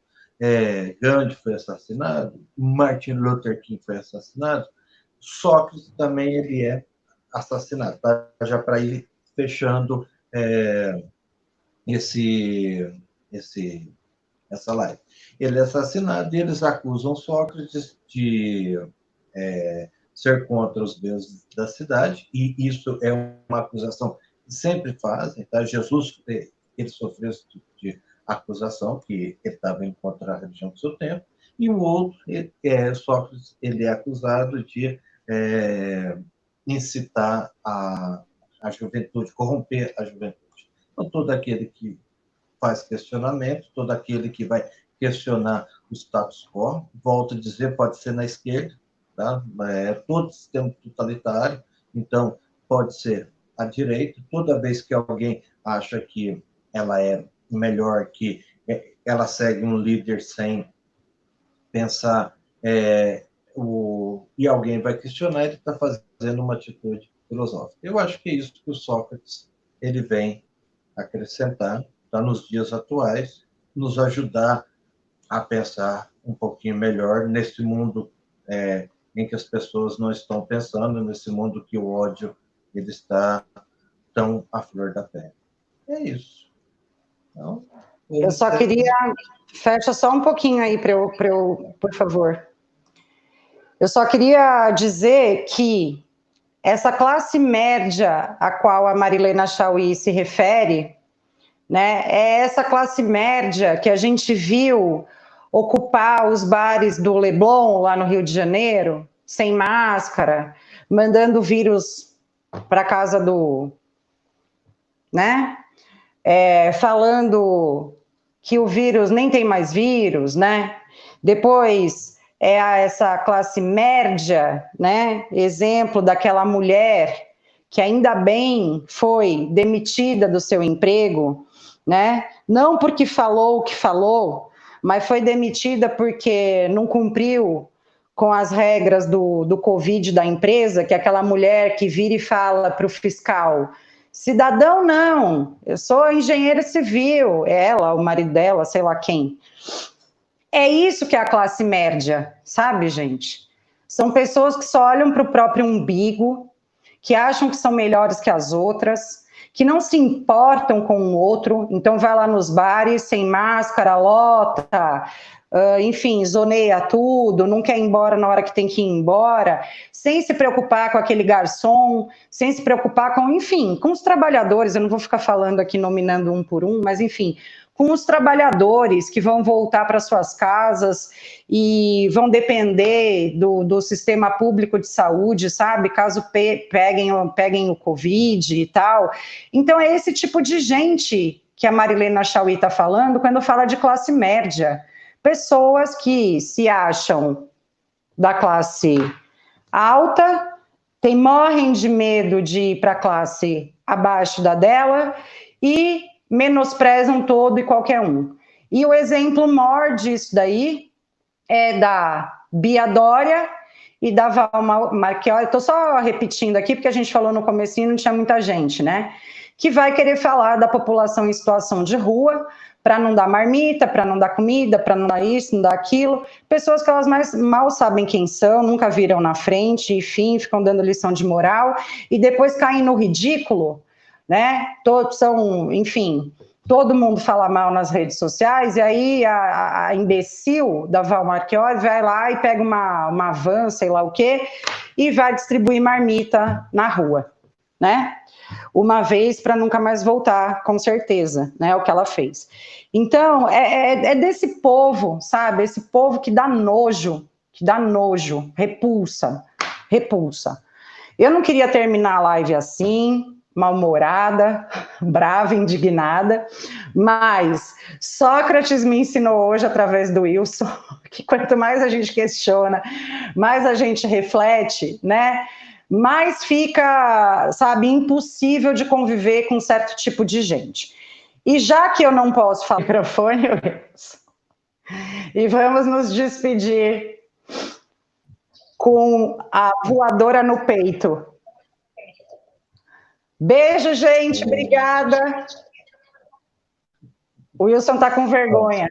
Gandhi foi assassinado, Martin Luther King foi assassinado, Sócrates também ele é assassinado, tá? Já para ir fechando essa live. Ele é assassinado e eles acusam Sócrates de ser contra os deuses da cidade, e isso é uma acusação que sempre fazem, tá? Jesus, ele sofreu esse tipo de acusação, que ele estava indo contra a religião do seu tempo, e o outro, Sócrates, ele é acusado de incitar a juventude, corromper a juventude. Então, todo aquele que faz questionamento, todo aquele que vai questionar o status quo, volto a dizer, pode ser na esquerda, tá? Todo sistema totalitário, então pode ser à direita, toda vez que alguém acha que ela é melhor, que ela segue um líder sem pensar, e alguém vai questionar, ele está fazendo uma atitude filosófica. Eu acho que é isso que o Sócrates ele vem acrescentar, tá, nos dias atuais, nos ajudar a pensar um pouquinho melhor nesse mundo em que as pessoas não estão pensando, nesse mundo que o ódio ele está tão à flor da pele. É isso. Então, eu só queria... Fecha só um pouquinho aí para eu, por favor. Eu só queria dizer que essa classe média a qual a Marilena Chaui se refere, né, é essa classe média que a gente viu ocupar os bares do Leblon, lá no Rio de Janeiro, sem máscara, mandando vírus para casa do... né? Falando que o vírus nem tem mais vírus, né? Depois essa classe média, né? Exemplo daquela mulher que ainda bem foi demitida do seu emprego, né? Não porque falou o que falou, mas foi demitida porque não cumpriu com as regras do Covid da empresa, que é aquela mulher que vira e fala para o fiscal: cidadão não, eu sou engenheira civil, ela, o marido dela, sei lá quem. É isso que é a classe média, sabe, gente? São pessoas que só olham para o próprio umbigo, que acham que são melhores que as outras, que não se importam com o outro, então vai lá nos bares sem máscara, lota, enfim, zoneia tudo, não quer ir embora na hora que tem que ir embora, sem se preocupar com aquele garçom, sem se preocupar com, enfim, com os trabalhadores. Eu não vou ficar falando aqui, nominando um por um, mas enfim, com os trabalhadores que vão voltar para suas casas e vão depender do sistema público de saúde, sabe? Caso peguem o Covid e tal. Então, é esse tipo de gente que a Marilena Chaui está falando quando fala de classe média. Pessoas que se acham da classe alta, morrem de medo de ir para a classe abaixo da dela e menosprezam todo e qualquer um. E o exemplo maior disso daí é da Bia Dória e da Val Marchiori. Estou só repetindo aqui porque a gente falou no comecinho e não tinha muita gente, né? Que vai querer falar da população em situação de rua, para não dar marmita, para não dar comida, para não dar isso, não dar aquilo. Pessoas que elas mal sabem quem são, nunca viram na frente, enfim, ficam dando lição de moral e depois caem no ridículo, né? Todos são, enfim, todo mundo fala mal nas redes sociais, e aí a imbecil da Val Marchiori vai lá e pega uma van, sei lá o quê, e vai distribuir marmita na rua, né? Uma vez para nunca mais voltar, com certeza, né? O que ela fez. Então, é desse povo, sabe? Esse povo que dá nojo, repulsa. Eu não queria terminar a live assim, mal-humorada, brava, indignada, mas Sócrates me ensinou hoje, através do Wilson, que quanto mais a gente questiona, mais a gente reflete, né? Mais fica, sabe, impossível de conviver com um certo tipo de gente. E já que eu não posso falar no microfone, Wilson, e vamos nos despedir com a voadora no peito. Beijo, gente, obrigada. O Wilson está com vergonha.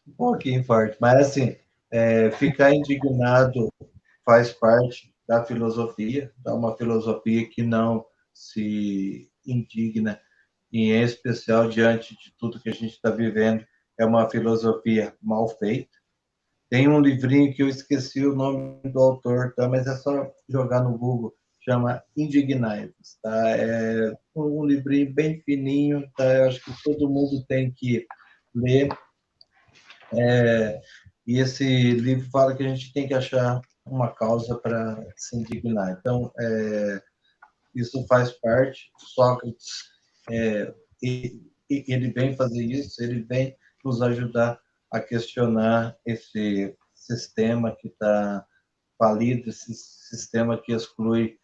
Um pouquinho forte, mas assim, ficar indignado faz parte da filosofia, é uma filosofia que não se indigna, e em especial diante de tudo que a gente está vivendo, é uma filosofia mal feita. Tem um livrinho que eu esqueci o nome do autor, tá? Mas é só jogar no Google, chama Indignai-vos, tá? É um livrinho bem fininho, tá? Eu acho que todo mundo tem que ler. E esse livro fala que a gente tem que achar uma causa para se indignar. Então, isso faz parte. Sócrates, ele vem fazer isso, ele vem nos ajudar a questionar esse sistema que está falido, esse sistema que exclui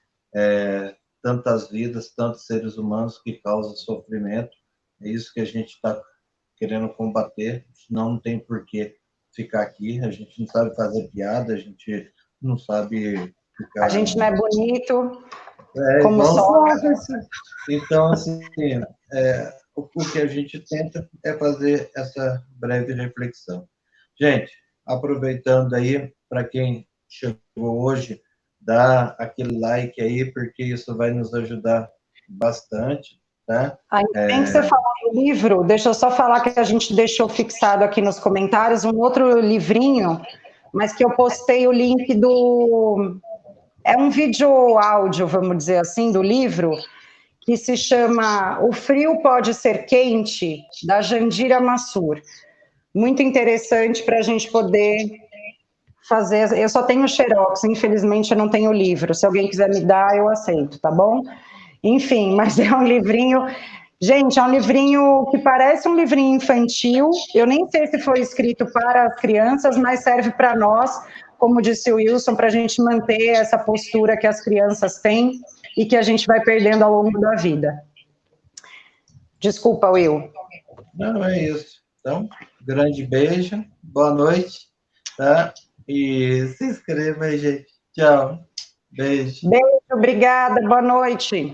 tantas vidas, tantos seres humanos, que causa sofrimento. É isso que a gente está querendo combater, senão não tem por que ficar aqui. A gente não sabe fazer piada, a gente não sabe ficar... A gente não é bonito, como Sócrates. Então, assim, o que a gente tenta é fazer essa breve reflexão. Gente, aproveitando aí, para quem chegou hoje, dá aquele like aí, porque isso vai nos ajudar bastante, tá? Ainda bem que você falou do livro, deixa eu só falar que a gente deixou fixado aqui nos comentários um outro livrinho, mas que eu postei o link do... É um vídeo áudio, vamos dizer assim, do livro, que se chama O Frio Pode Ser Quente, da Jandira Mansur. Muito interessante para a gente poder fazer... Eu só tenho xerox, infelizmente eu não tenho livro. Se alguém quiser me dar, eu aceito, tá bom? Enfim, mas é um livrinho... Gente, é um livrinho que parece um livrinho infantil. Eu nem sei se foi escrito para as crianças, mas serve para nós, como disse o Wilson, para a gente manter essa postura que as crianças têm e que a gente vai perdendo ao longo da vida. Desculpa, Will. Não, é isso. Então, grande beijo, boa noite, tá? E se inscreva aí, gente. Tchau. Beijo. Beijo, obrigada, boa noite.